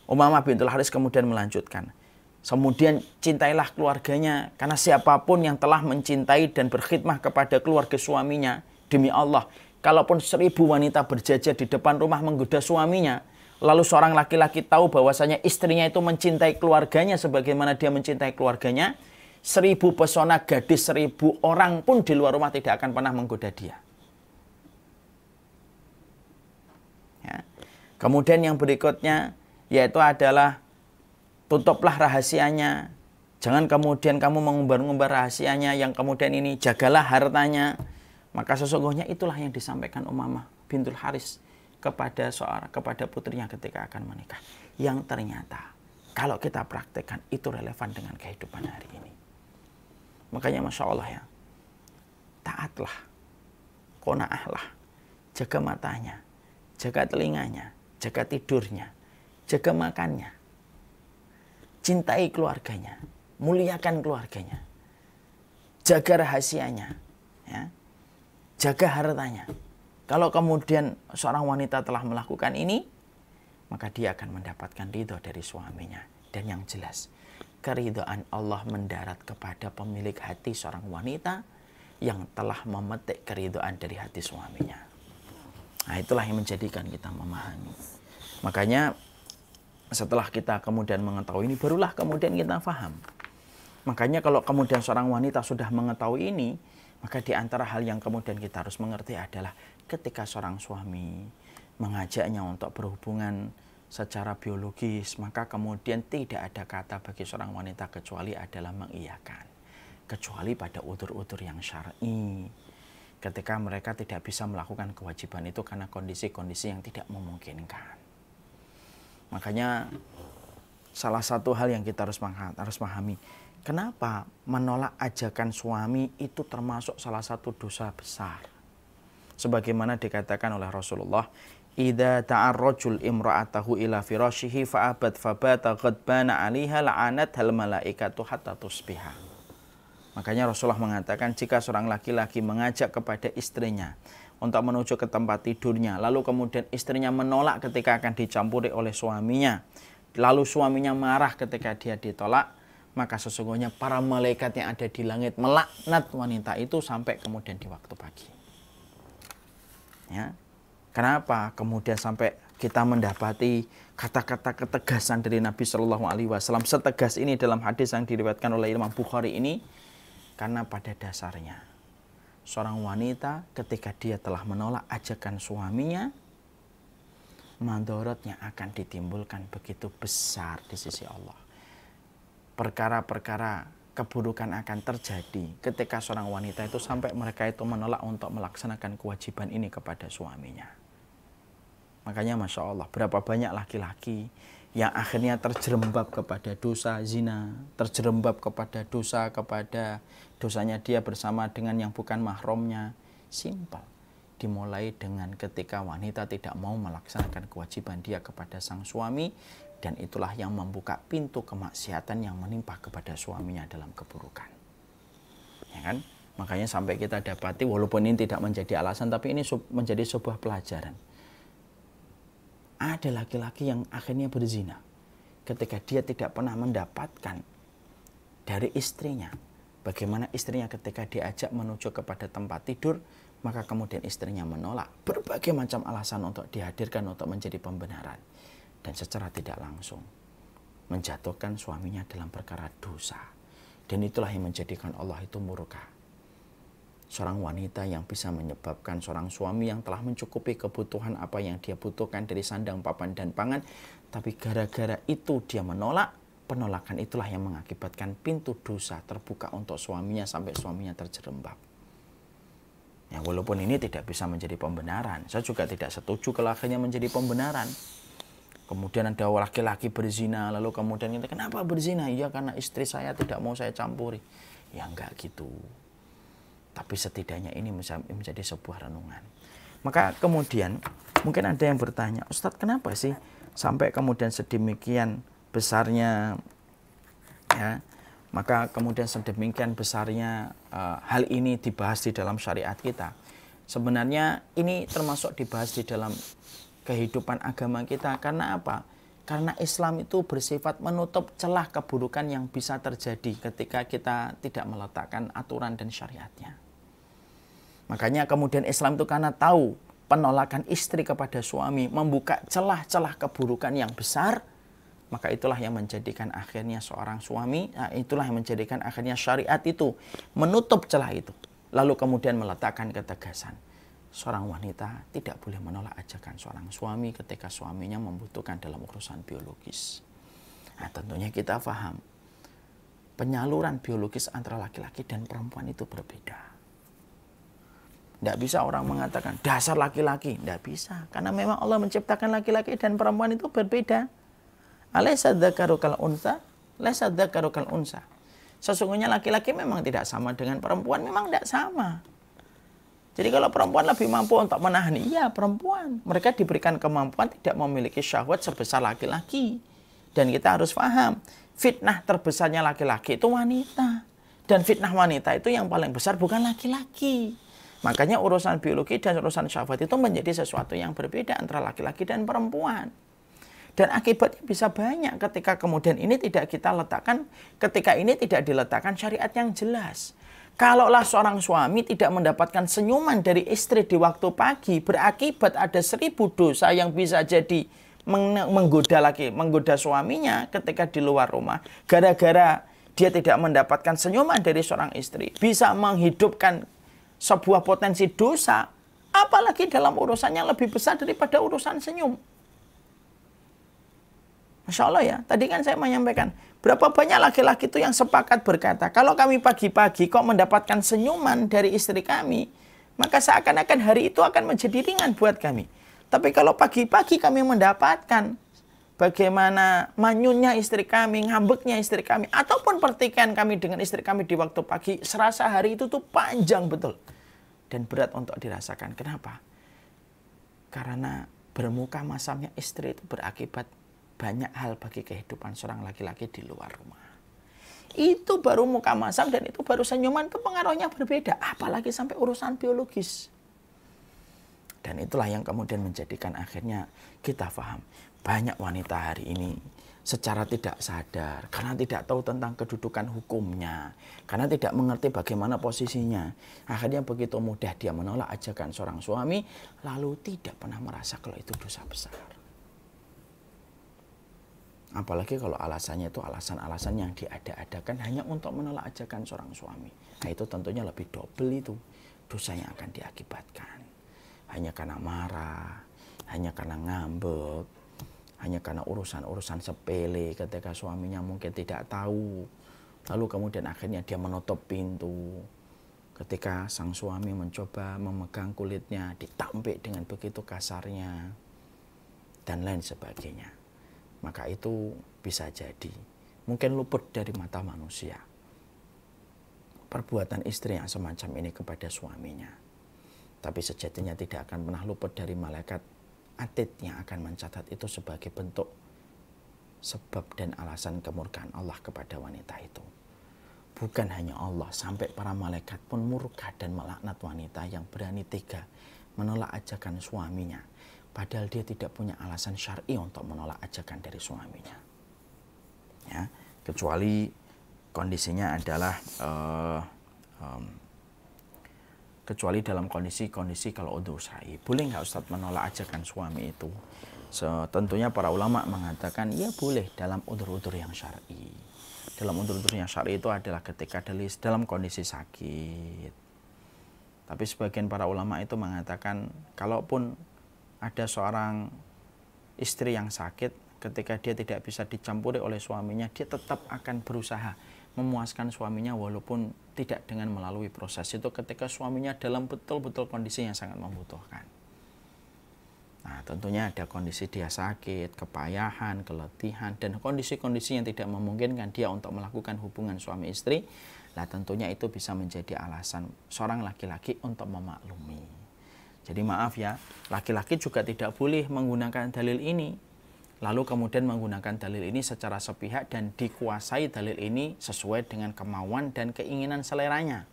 Umamah bintul Haris kemudian melanjutkan, kemudian cintailah keluarganya, karena siapapun yang telah mencintai dan berkhidmah kepada keluarga suaminya, demi Allah, kalaupun 1000 wanita berjajar di depan rumah menggoda suaminya, lalu seorang laki-laki tahu bahwasanya istrinya itu mencintai keluarganya sebagaimana dia mencintai keluarganya, 1000 pesona gadis, 1000 orang pun di luar rumah tidak akan pernah menggoda dia. Ya. Kemudian yang berikutnya yaitu adalah tutuplah rahasianya. Jangan kemudian kamu mengumbar-ngumbar rahasianya, yang kemudian ini jagalah hartanya. Maka sesungguhnya itulah yang disampaikan Umamah bintul Haris kepada putrinya ketika akan menikah. Yang ternyata kalau kita praktekkan itu relevan dengan kehidupan hari ini. Makanya Masya Allah ya, taatlah, qanaahlah, jaga matanya, jaga telinganya, jaga tidurnya, jaga makannya, cintai keluarganya, muliakan keluarganya, jaga rahasianya, ya. Jaga hartanya. Kalau kemudian seorang wanita telah melakukan ini, maka dia akan mendapatkan ridho dari suaminya. Dan yang jelas, keridhaan Allah mendarat kepada pemilik hati seorang wanita yang telah memetik keridhaan dari hati suaminya. Nah, itulah yang menjadikan kita memahami. Makanya setelah kita kemudian mengetahui ini, barulah kemudian kita paham. Makanya kalau kemudian seorang wanita sudah mengetahui ini, maka di antara hal yang kemudian kita harus mengerti adalah ketika seorang suami mengajaknya untuk berhubungan secara biologis, maka kemudian tidak ada kata bagi seorang wanita kecuali adalah mengiyakan. Kecuali pada udzur-udzur yang syar'i. Ketika mereka tidak bisa melakukan kewajiban itu karena kondisi-kondisi yang tidak memungkinkan. Makanya salah satu hal yang kita harus pahami, kenapa menolak ajakan suami itu termasuk salah satu dosa besar. Sebagaimana dikatakan oleh Rasulullah, idza ta'arrajul imra'atahu ila firashihi fa'abat fabata ghadbana 'alaiha la'anat hal malaikatu hatta tusbiha. Makanya Rasulullah mengatakan, jika seorang laki-laki mengajak kepada istrinya untuk menuju ke tempat tidurnya, lalu kemudian istrinya menolak ketika akan dicampuri oleh suaminya, lalu suaminya marah ketika dia ditolak, maka sesungguhnya para malaikat yang ada di langit melaknat wanita itu sampai kemudian di waktu pagi. Ya. Kenapa kemudian sampai kita mendapati kata-kata ketegasan dari Nabi Shallallahu Alaihi Wasallam setegas ini dalam hadis yang diriwayatkan oleh Imam Bukhari ini? Karena pada dasarnya seorang wanita ketika dia telah menolak ajakan suaminya, mandorotnya akan ditimbulkan begitu besar di sisi Allah. Perkara-perkara keburukan akan terjadi ketika seorang wanita itu sampai mereka itu menolak untuk melaksanakan kewajiban ini kepada suaminya. Makanya Masya Allah, berapa banyak laki-laki yang akhirnya terjerembab kepada dosa zina, terjerembab kepada dosanya dia bersama dengan yang bukan mahramnya. Simpel. Dimulai dengan ketika wanita tidak mau melaksanakan kewajiban dia kepada sang suami, dan itulah yang membuka pintu kemaksiatan yang menimpa kepada suaminya dalam keburukan. Ya kan? Makanya sampai kita dapati, walaupun ini tidak menjadi alasan, tapi ini menjadi sebuah pelajaran. Ada laki-laki yang akhirnya berzina ketika dia tidak pernah mendapatkan dari istrinya bagaimana istrinya ketika diajak menuju kepada tempat tidur, maka kemudian istrinya menolak berbagai macam alasan untuk dihadirkan untuk menjadi pembenaran, dan secara tidak langsung menjatuhkan suaminya dalam perkara dosa. Dan itulah yang menjadikan Allah itu murka. Seorang wanita yang bisa menyebabkan seorang suami yang telah mencukupi kebutuhan apa yang dia butuhkan dari sandang, papan, dan pangan, tapi gara-gara itu dia menolak. Penolakan itulah yang mengakibatkan pintu dosa terbuka untuk suaminya sampai suaminya terjerembab. Ya, walaupun ini tidak bisa menjadi pembenaran, saya juga tidak setuju kalau akhirnya menjadi pembenaran. Kemudian ada laki-laki berzina, lalu kemudian kita, kenapa berzina? Iya, karena istri saya tidak mau saya campuri. Ya enggak gitu. Tapi setidaknya ini menjadi sebuah renungan. Maka kemudian mungkin ada yang bertanya, Ustadz, kenapa sih sampai kemudian sedemikian besarnya, ya? Maka kemudian sedemikian besarnya hal ini dibahas di dalam syariat kita. Sebenarnya ini termasuk dibahas di dalam kehidupan agama kita. Karena apa? Karena Islam itu bersifat menutup celah keburukan yang bisa terjadi ketika kita tidak meletakkan aturan dan syariatnya. Makanya kemudian Islam itu karena tahu penolakan istri kepada suami membuka celah-celah keburukan yang besar, maka itulah yang menjadikan akhirnya seorang suami, itulah yang menjadikan akhirnya syariat itu menutup celah itu. Lalu kemudian meletakkan ketegasan. Seorang wanita tidak boleh menolak ajakan seorang suami ketika suaminya membutuhkan dalam urusan biologis. Nah, tentunya kita paham, penyaluran biologis antara laki-laki dan perempuan itu berbeda. Tidak bisa orang mengatakan dasar laki-laki. Tidak bisa. Karena memang Allah menciptakan laki-laki dan perempuan itu berbeda. Alaysa dzakaru kal unsa? Laysa dzakaru kal unsa. Sesungguhnya laki-laki memang tidak sama dengan perempuan. Memang tidak sama. Jadi kalau perempuan lebih mampu untuk menahan, iya perempuan. Mereka diberikan kemampuan tidak memiliki syahwat sebesar laki-laki. Dan kita harus paham, fitnah terbesarnya laki-laki itu wanita. Dan fitnah wanita itu yang paling besar bukan laki-laki. Makanya urusan biologi dan urusan syahwat itu menjadi sesuatu yang berbeda antara laki-laki dan perempuan. Dan akibatnya bisa banyak ketika kemudian ini tidak kita letakkan, ketika ini tidak diletakkan syariat yang jelas. Kalaulah seorang suami tidak mendapatkan senyuman dari istri di waktu pagi, berakibat ada 1000 dosa yang bisa jadi menggoda suaminya ketika di luar rumah. Gara-gara dia tidak mendapatkan senyuman dari seorang istri, bisa menghidupkan sebuah potensi dosa, apalagi dalam urusannya lebih besar daripada urusan senyum. Masya Allah ya, tadi kan saya menyampaikan, berapa banyak laki-laki itu yang sepakat berkata, kalau kami pagi-pagi kok mendapatkan senyuman dari istri kami, maka seakan-akan hari itu akan menjadi ringan buat kami. Tapi kalau pagi-pagi kami mendapatkan bagaimana manyunnya istri kami, ngambeknya istri kami, ataupun pertikaian kami dengan istri kami di waktu pagi, serasa hari itu tuh panjang betul. Dan berat untuk dirasakan. Kenapa? Karena bermuka masamnya istri itu berakibat banyak hal bagi kehidupan seorang laki-laki di luar rumah. Itu baru muka masam dan itu baru senyuman, itu pengaruhnya berbeda. Apalagi sampai urusan biologis. Dan itulah yang kemudian menjadikan akhirnya kita paham. Banyak wanita hari ini secara tidak sadar, karena tidak tahu tentang kedudukan hukumnya, karena tidak mengerti bagaimana posisinya, akhirnya begitu mudah dia menolak ajakan seorang suami, lalu tidak pernah merasa kalau itu dosa besar. Apalagi kalau alasannya itu alasan-alasan yang diada-adakan hanya untuk menolak ajakan seorang suami. Nah itu tentunya lebih double itu dosa yang akan diakibatkan. Hanya karena marah, hanya karena ngambek, hanya karena urusan-urusan sepele ketika suaminya mungkin tidak tahu. Lalu kemudian akhirnya dia menutup pintu. Ketika sang suami mencoba memegang kulitnya, ditampik dengan begitu kasarnya. dan lain sebagainya. Maka itu bisa jadi mungkin luput dari mata manusia perbuatan istri yang semacam ini kepada suaminya. Tapi sejatinya tidak akan pernah luput dari malaikat atid yang akan mencatat itu sebagai bentuk sebab dan alasan kemurkaan Allah kepada wanita itu. Bukan hanya Allah, sampai para malaikat pun murka dan melaknat wanita yang berani tega menolak ajakan suaminya. Padahal dia tidak punya alasan syar'i untuk menolak ajakan dari suaminya. Ya, kecuali kondisinya adalah kecuali dalam kondisi kalau udzur syar'i. Boleh nggak Ustadz menolak ajakan suami itu? Tentunya para ulama mengatakan ya boleh dalam udzur-udzur yang syar'i. Dalam udzur-udzur yang syar'i itu adalah ketika dalam kondisi sakit. Tapi sebagian para ulama itu mengatakan kalaupun ada seorang istri yang sakit, ketika dia tidak bisa dicampuri oleh suaminya, dia tetap akan berusaha memuaskan suaminya walaupun tidak dengan melalui proses itu ketika suaminya dalam betul-betul kondisi yang sangat membutuhkan. Nah, tentunya ada kondisi dia sakit, kepayahan, keletihan, dan kondisi-kondisi yang tidak memungkinkan dia untuk melakukan hubungan suami istri. Nah, tentunya itu bisa menjadi alasan seorang laki-laki untuk memaklumi. Jadi maaf ya, laki-laki juga tidak boleh menggunakan dalil ini. Lalu kemudian menggunakan dalil ini secara sepihak dan dikuasai dalil ini sesuai dengan kemauan dan keinginan seleranya.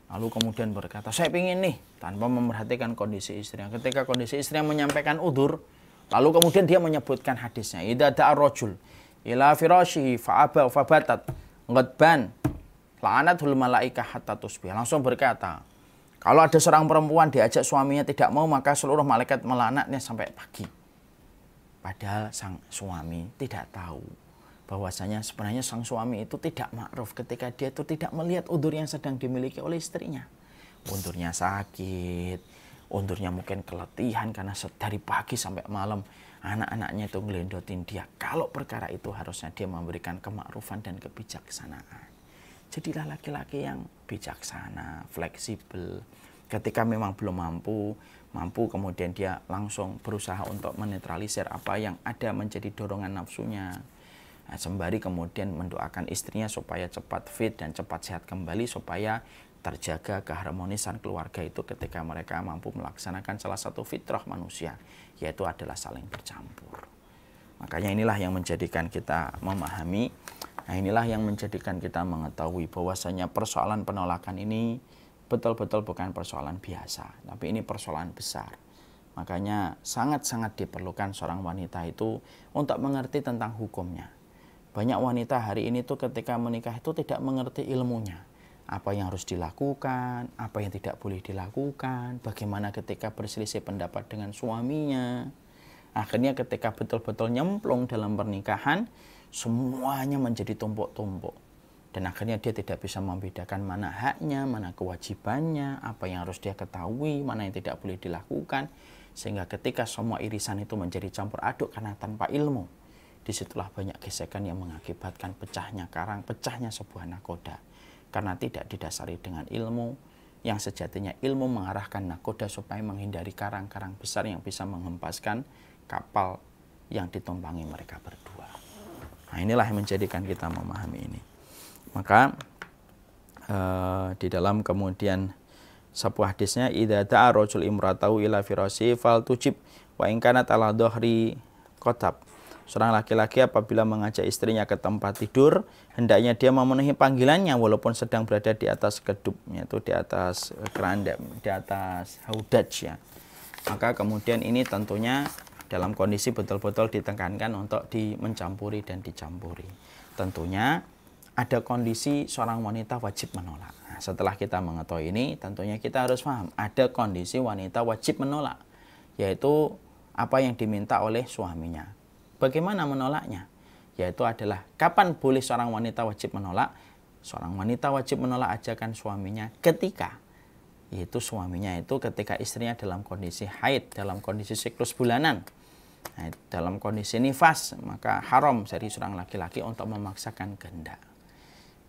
Lalu kemudian berkata, saya ingin nih, tanpa memperhatikan kondisi istrinya. Ketika kondisi istrinya menyampaikan udzur, lalu kemudian dia menyebutkan hadisnya. Idza da'a rajul ila firashihi fa'aba fabatat ghadban la'anatul malaikah hatta tusbih. Langsung berkata, kalau ada seorang perempuan diajak suaminya tidak mau, maka seluruh malaikat melaknatnya sampai pagi. Padahal sang suami tidak tahu bahwasanya sebenarnya sang suami itu tidak ma'ruf ketika dia itu tidak melihat udzur yang sedang dimiliki oleh istrinya. Udzurnya sakit, udzurnya mungkin keletihan karena dari pagi sampai malam anak-anaknya itu ngelendotin dia. Kalau perkara itu harusnya dia memberikan kemakrufan dan kebijaksanaan. Jadilah laki-laki yang bijaksana, fleksibel. Ketika memang belum mampu kemudian dia langsung berusaha untuk menetralisir apa yang ada menjadi dorongan nafsunya. Nah, sembari kemudian mendoakan istrinya supaya cepat fit dan cepat sehat kembali, supaya terjaga keharmonisan keluarga itu ketika mereka mampu melaksanakan salah satu fitrah manusia, yaitu adalah saling bercampur. Makanya inilah yang menjadikan kita memahami, nah inilah yang menjadikan kita mengetahui bahwasanya persoalan penolakan ini betul-betul bukan persoalan biasa, tapi ini persoalan besar. Makanya sangat-sangat diperlukan seorang wanita itu untuk mengerti tentang hukumnya. Banyak wanita hari ini tuh ketika menikah itu tidak mengerti ilmunya. Apa yang harus dilakukan, apa yang tidak boleh dilakukan, bagaimana ketika berselisih pendapat dengan suaminya. Akhirnya ketika betul-betul nyemplung dalam pernikahan, semuanya menjadi tumpuk-tumpuk. Dan akhirnya dia tidak bisa membedakan mana haknya, mana kewajibannya, apa yang harus dia ketahui, mana yang tidak boleh dilakukan. Sehingga ketika semua irisan itu menjadi campur aduk karena tanpa ilmu, disitulah banyak gesekan yang mengakibatkan pecahnya karang, pecahnya sebuah nakoda. Karena tidak didasari dengan ilmu, yang sejatinya ilmu mengarahkan nakoda supaya menghindari karang-karang besar yang bisa menghempaskan kapal yang ditumpangi mereka berdua. Nah, inilah yang menjadikan kita memahami ini. Maka di dalam kemudian sebuah hadisnya, idza da'a rajul imratahu ila firasyi fal tujib wa in kanat ala dhahri qatab. Seorang laki-laki apabila mengajak istrinya ke tempat tidur, hendaknya dia memenuhi panggilannya walaupun sedang berada di atas kedup, yaitu di atas keranda, di atas haudaj ya. Maka kemudian ini tentunya dalam kondisi betul-betul ditekankan untuk mencampuri dan dicampuri. Tentunya ada kondisi seorang wanita wajib menolak. Nah, setelah kita mengetahui ini, tentunya kita harus paham ada kondisi wanita wajib menolak, yaitu apa yang diminta oleh suaminya. Bagaimana menolaknya? Yaitu adalah kapan boleh seorang wanita wajib menolak? Seorang wanita wajib menolak ajakan suaminya ketika, yaitu suaminya itu ketika istrinya dalam kondisi haid, dalam kondisi siklus bulanan, nah, dalam kondisi nifas, maka haram dari seorang laki-laki untuk memaksakan kehendak.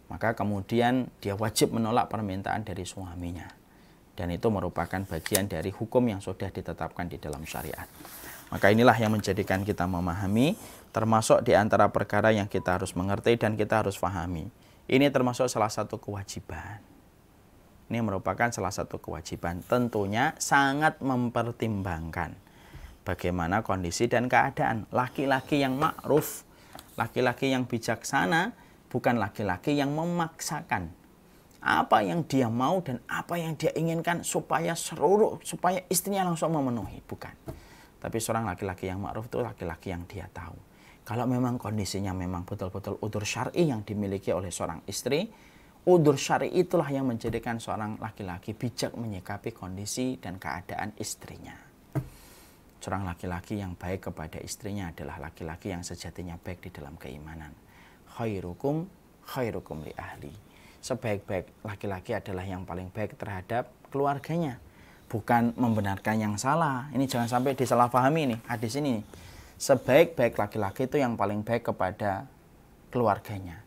Maka kemudian dia wajib menolak permintaan dari suaminya. Dan itu merupakan bagian dari hukum yang sudah ditetapkan di dalam syariat. Maka inilah yang menjadikan kita memahami, termasuk di antara perkara yang kita harus mengerti dan kita harus pahami. Ini termasuk salah satu kewajiban. Ini merupakan salah satu kewajiban. Tentunya sangat mempertimbangkan bagaimana kondisi dan keadaan. Laki-laki yang ma'ruf, laki-laki yang bijaksana, bukan laki-laki yang memaksakan apa yang dia mau dan apa yang dia inginkan supaya istrinya langsung memenuhi, bukan. Tapi seorang laki-laki yang ma'ruf itu laki-laki yang dia tahu. Kalau memang kondisinya memang betul-betul udzur syar'i yang dimiliki oleh seorang istri, udzur syar'i itulah yang menjadikan seorang laki-laki bijak menyikapi kondisi dan keadaan istrinya. Seorang laki-laki yang baik kepada istrinya adalah laki-laki yang sejatinya baik di dalam keimanan. Khairukum li ahli. Sebaik-baik laki-laki adalah yang paling baik terhadap keluarganya. Bukan membenarkan yang salah. Ini jangan sampai disalahpahami nih hadis ini. Sebaik-baik laki-laki itu yang paling baik kepada keluarganya.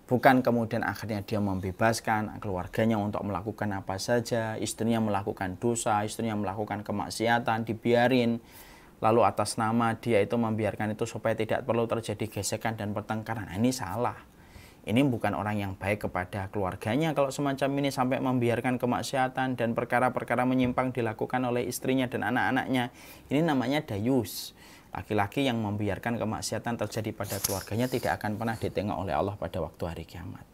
Bukan kemudian akhirnya dia membebaskan keluarganya untuk melakukan apa saja. Istrinya melakukan dosa, istrinya melakukan kemaksiatan, dibiarin. Lalu atas nama dia itu membiarkan itu supaya tidak perlu terjadi gesekan dan pertengkaran. Nah, ini salah. Ini bukan orang yang baik kepada keluarganya kalau semacam ini sampai membiarkan kemaksiatan dan perkara-perkara menyimpang dilakukan oleh istrinya dan anak-anaknya. Ini namanya dayus. Laki-laki yang membiarkan kemaksiatan terjadi pada keluarganya tidak akan pernah ditengok oleh Allah pada waktu hari kiamat.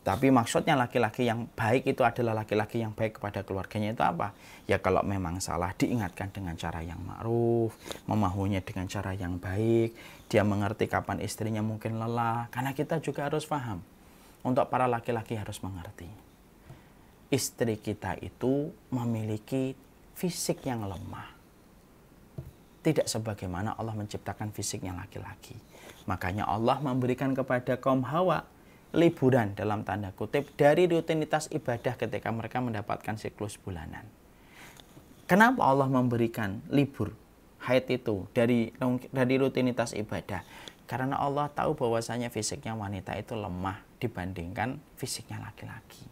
Tapi maksudnya laki-laki yang baik itu adalah laki-laki yang baik kepada keluarganya itu apa? Ya kalau memang salah diingatkan dengan cara yang ma'ruf, memahuinya dengan cara yang baik, dia mengerti kapan istrinya mungkin lelah. Karena kita juga harus paham, untuk para laki-laki harus mengerti. Istri kita itu memiliki fisik yang lemah. Tidak sebagaimana Allah menciptakan fisiknya laki-laki. Makanya Allah memberikan kepada kaum Hawa liburan dalam tanda kutip dari rutinitas ibadah ketika mereka mendapatkan siklus bulanan. Kenapa Allah memberikan libur haid itu dari rutinitas ibadah? Karena Allah tahu bahwasanya fisiknya wanita itu lemah dibandingkan fisiknya laki-laki.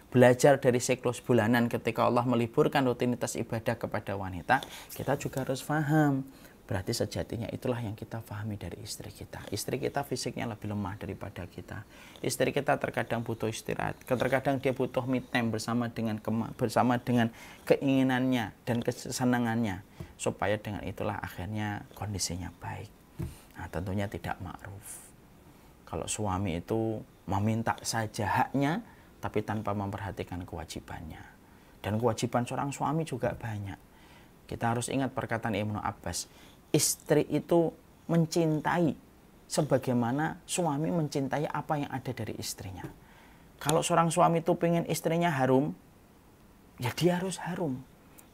Belajar dari siklus bulanan ketika Allah meliburkan rutinitas ibadah kepada wanita, kita juga harus paham. Berarti sejatinya itulah yang kita pahami dari istri kita. Istri kita fisiknya lebih lemah daripada kita. Istri kita terkadang butuh istirahat. Terkadang dia butuh me time bersama dengan keinginannya dan kesenangannya. Supaya dengan itulah akhirnya kondisinya baik. Nah, tentunya tidak ma'ruf. Kalau suami itu meminta saja haknya, tapi tanpa memperhatikan kewajibannya. Dan kewajiban seorang suami juga banyak. Kita harus ingat perkataan Ibnu Abbas. Istri itu mencintai sebagaimana suami mencintai apa yang ada dari istrinya. Kalau seorang suami itu pengen istrinya harum, ya dia harus harum.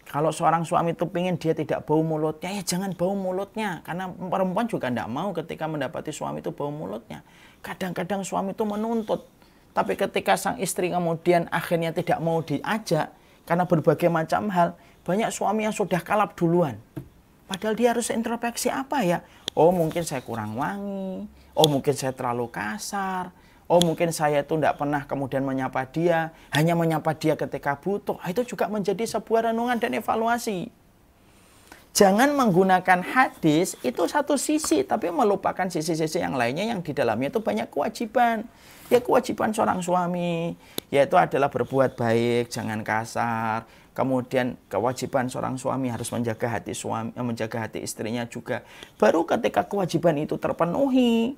Kalau seorang suami itu pengen dia tidak bau mulutnya, ya jangan bau mulutnya. Karena perempuan juga tidak mau ketika mendapati suami itu bau mulutnya. Kadang-kadang suami itu menuntut. Tapi ketika sang istri kemudian akhirnya tidak mau diajak, karena berbagai macam hal, banyak suami yang sudah kalap duluan. Padahal dia harus introspeksi apa ya? Oh mungkin saya kurang wangi. Oh mungkin saya terlalu kasar. Oh mungkin saya itu tidak pernah kemudian menyapa dia. Hanya menyapa dia ketika butuh. Itu juga menjadi sebuah renungan dan evaluasi. Jangan menggunakan hadis itu satu sisi. Tapi melupakan sisi-sisi yang lainnya yang di dalamnya itu banyak kewajiban. Ya kewajiban seorang suami. Yaitu adalah berbuat baik, jangan kasar. Kemudian kewajiban seorang suami harus menjaga hati suami, menjaga hati istrinya juga. Baru ketika kewajiban itu terpenuhi,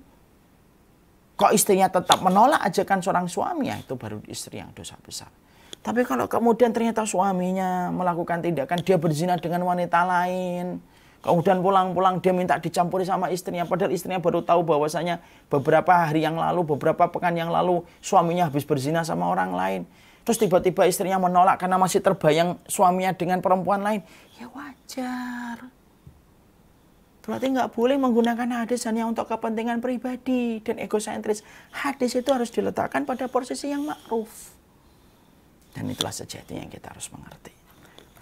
kok istrinya tetap menolak ajakan seorang suami, ya itu baru istri yang dosa besar. Tapi kalau kemudian ternyata suaminya melakukan tindakan dia berzina dengan wanita lain, kemudian pulang-pulang dia minta dicampuri sama istrinya, padahal istrinya baru tahu bahwasanya beberapa hari yang lalu, beberapa pekan yang lalu suaminya habis berzina sama orang lain. Terus tiba-tiba istrinya menolak karena masih terbayang suaminya dengan perempuan lain. Ya wajar. Berarti nggak boleh menggunakan hadis hanya untuk kepentingan pribadi dan egosentris. Hadis itu harus diletakkan pada posisi yang ma'ruf. Dan itulah sejatinya yang kita harus mengerti.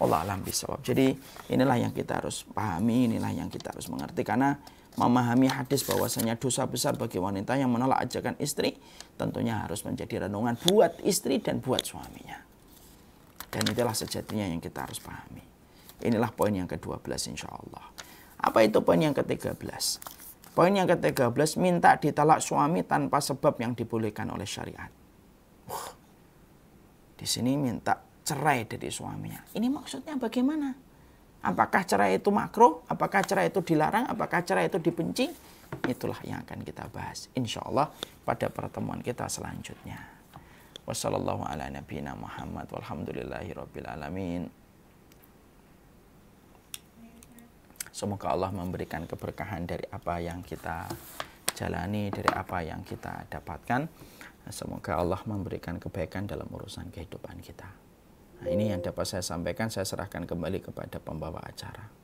Allah alam bisawab. Jadi inilah yang kita harus pahami, inilah yang kita harus mengerti. Karena memahami hadis bahwasanya dosa besar bagi wanita yang menolak ajakan istri tentunya harus menjadi renungan buat istri dan buat suaminya. Dan itulah sejatinya yang kita harus pahami. Inilah poin yang ke-12 insya Allah. Apa itu poin yang ke-13? Poin yang ke-13, minta ditalak suami tanpa sebab yang dibolehkan oleh syariat. Di sini minta cerai dari suaminya. Ini maksudnya bagaimana? Apakah cerai itu makruh? Apakah cerai itu dilarang? Apakah cerai itu dibenci? Itulah yang akan kita bahas insya Allah pada pertemuan kita selanjutnya. Wassallallahu ala nabiyina Muhammad walhamdulillahi rabbil alamin. Semoga Allah memberikan keberkahan dari apa yang kita jalani, dari apa yang kita dapatkan. Semoga Allah memberikan kebaikan dalam urusan kehidupan kita. Nah, ini yang dapat saya sampaikan. Saya serahkan kembali kepada pembawa acara.